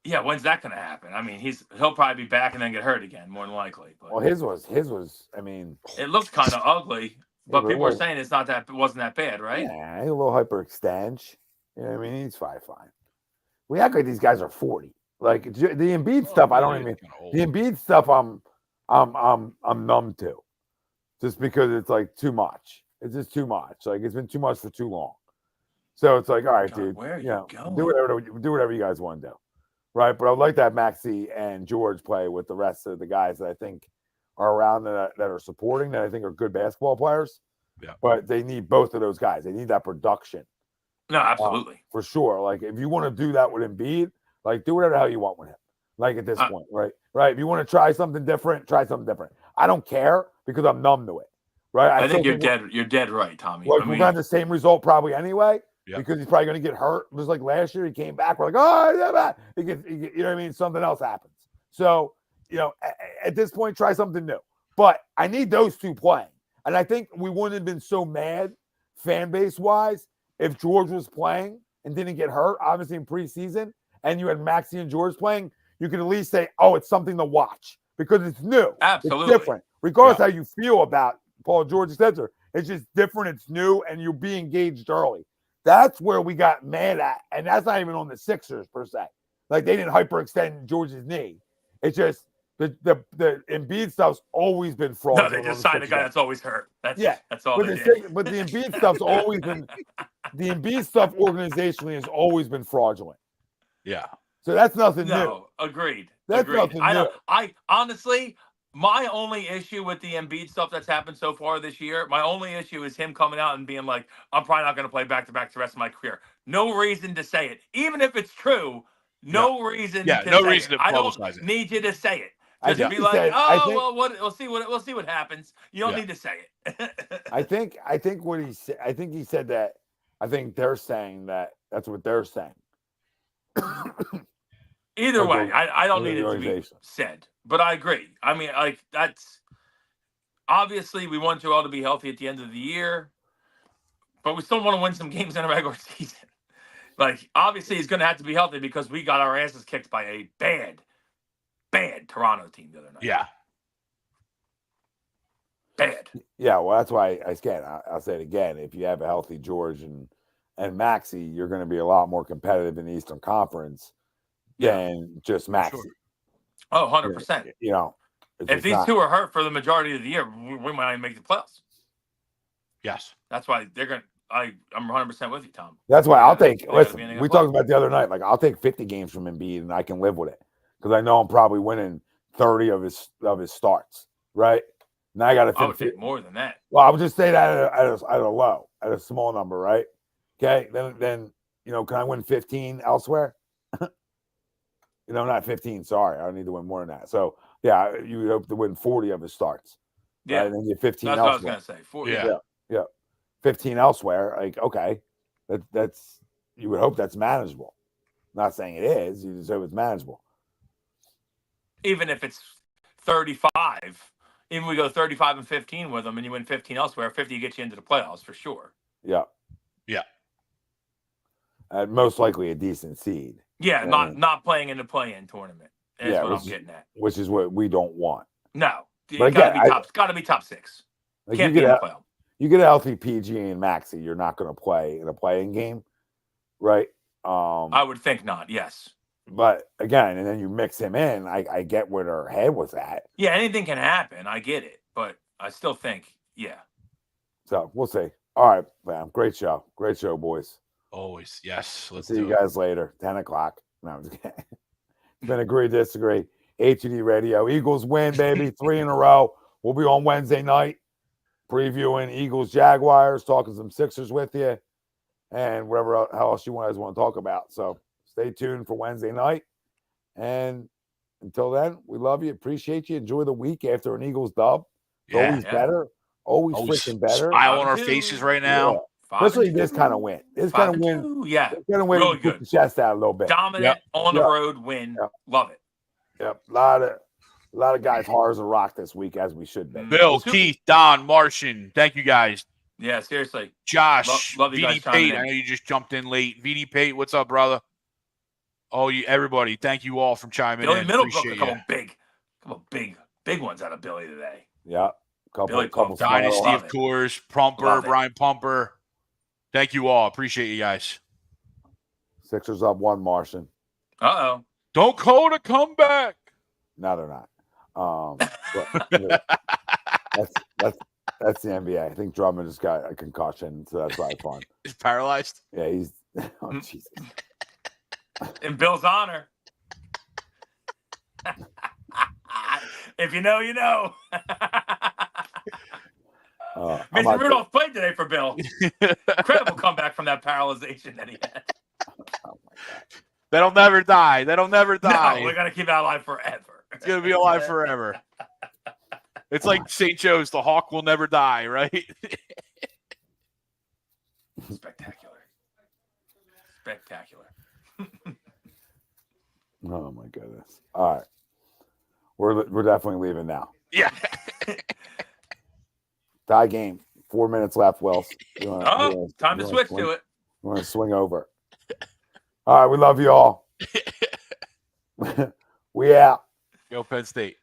Yeah, when's that going to happen? I mean, he'll probably be back and then get hurt again, more than likely. But Well, his was. I mean, it looked kind of ugly, but people are was. saying it wasn't that bad, right? Yeah, he's a little hyperextend. You know what I mean? He's fine. We act like these guys are 40. Like the Embiid stuff, I don't even. The Embiid stuff, I'm numb to, just because it's like too much. It's just too much. Like it's been too much for too long. So it's like, all right, dude. Where are you going? Do whatever you guys want to do, right? But I'd like to have Maxey and George play with the rest of the guys that I think are around that are supporting, that I think are good basketball players. Yeah. But they need both of those guys. They need that production. No, absolutely. For sure. Like if you want to do that with Embiid, like do whatever the hell you want with him. Like at this point, right? Right. If you want to try something different, try something different. I don't care because I'm numb to it. Right. I think you're dead right, Tommy. Like we're gonna have the same result probably anyway. Yeah. Because he's probably gonna get hurt. Just like last year, he came back. We're like, oh, yeah, you know what I mean? Something else happens. So, at this point, try something new. But I need those two playing. And I think we wouldn't have been so mad, fan base wise, if George was playing and didn't get hurt, obviously in preseason, and you had Maxey and George playing, you could at least say, oh, it's something to watch because it's new. Absolutely. It's different. Regardless how you feel about Paul George, etc. It's just different. It's new, and you'll be engaged early. That's where we got mad at, and that's not even on the Sixers per se. Like they didn't hyperextend George's knee. It's just the Embiid stuff's always been fraudulent. No, they just signed a guy that's always hurt. That's all but they did. But the Embiid stuff's always been the Embiid stuff organizationally has always been fraudulent. Yeah. So that's nothing new. No, agreed. That's agreed. nothing new. I honestly, my only issue with the Embiid stuff that's happened so far this year, my only issue is him coming out and being like, I'm probably not going to play back-to-back the rest of my career. No reason to say it. Even if it's true, no reason to say it. I don't need you to say it. Just be like, we'll see what happens. You don't need to say it. I think what he said, I think he said that, I think they're saying that that's what they're saying. Either way, I don't need it to be said, but I agree. I mean, like that's obviously we want Joel to be healthy at the end of the year, but we still want to win some games in a regular season. Like obviously he's going to have to be healthy because we got our asses kicked by a bad Toronto team the other night. Yeah. Bad. Yeah, well, that's why I'll say it again. If you have a healthy George and Maxey, you're going to be a lot more competitive in the Eastern Conference than just Maxey. Sure. Oh, 100%. If these two are hurt for the majority of the year, we might not even make the playoffs. Yes. That's why they're going to. I'm 100% with you, Tom. That's why I'll take. Listen, we talked about the other night. Like I'll take 50 games from Embiid, and I can live with it because I know I'm probably winning 30 of his starts. Right now, I got to. I would take more than that. Well, I would just say that at a small number, right? Okay, then can I win 15 elsewhere? Not 15. Sorry, I need to win more than that. So yeah, you hope to win 40 of his starts. Yeah, right? And then get 15. That's elsewhere. what I was gonna say. 40. Yeah. 15 elsewhere. Like okay, that's you would hope that's manageable. Not saying it is. You just hope it's manageable. Even if it's 35, even we go 35 and 15 with them, and you win 15 elsewhere, 50 gets you into the playoffs for sure. Yeah. Yeah. Most likely a decent seed. Yeah, not playing in the play-in tournament. Is what I'm getting at. Which is what we don't want. No, it's got to be top 6. Like Can't be in the playoff. You get a healthy PG and Maxey, you're not going to play in a playing game, right? I would think not. Yes. But again, and then you mix him in. I get where their head was at. Yeah, anything can happen. I get it, but I still think, So we'll see. All right, man. Great show, boys. Always, yes. Let's see you guys later. 10 o'clock. No, I'm just kidding. It's been agree, disagree. H&E Radio. Eagles win, baby. 3 in a row. We'll be on Wednesday night previewing Eagles Jaguars, talking some Sixers with you, and whatever else you guys want to talk about. So stay tuned for Wednesday night. And until then, we love you. Appreciate you. Enjoy the week after an Eagles dub. It's always better. Always freaking better. Smile on our faces right now. Yeah. Especially this kind of win. This kind of win. Yeah. This kind of win. Really Keep good. the chest out a little bit. Dominant on the road win. Yep. Love it. Yep. A lot of guys hard as a rock this week, as we should be. Bill, Keith, Don, Martian. Thank you guys. Yeah, seriously. Josh, love you guys VD Pate. I know you just jumped in late. VD Pate, what's up, brother? Oh, everybody, thank you all for chiming Billy in. Middlebrook, a couple big ones out of Billy today. Yeah. Couple Dynasty, of course. Pumper, Brian Pumper. Thank you all. Appreciate you guys. Sixers up 1, Martian. Uh-oh. Don't call it a comeback. No, they're not. That's the NBA. I think Drummond just got a concussion, so that's probably fun. He's paralyzed. Yeah, he's. Oh, Jesus. In Bill's honor. If you know, you know. Mason Rudolph played today for Bill. Incredible comeback from that paralyzation that he had. Oh my God. That'll never die. That'll never die. No, we're gonna keep that alive forever. It's gonna be alive forever. It's like St. Joe's. The hawk will never die, right? Spectacular. Oh my goodness. All right. We're definitely leaving now. Yeah. Tie game. 4 minutes left, Wells. Time to switch to it. We're going to swing over. All right. We love you all. We out. Go Penn State.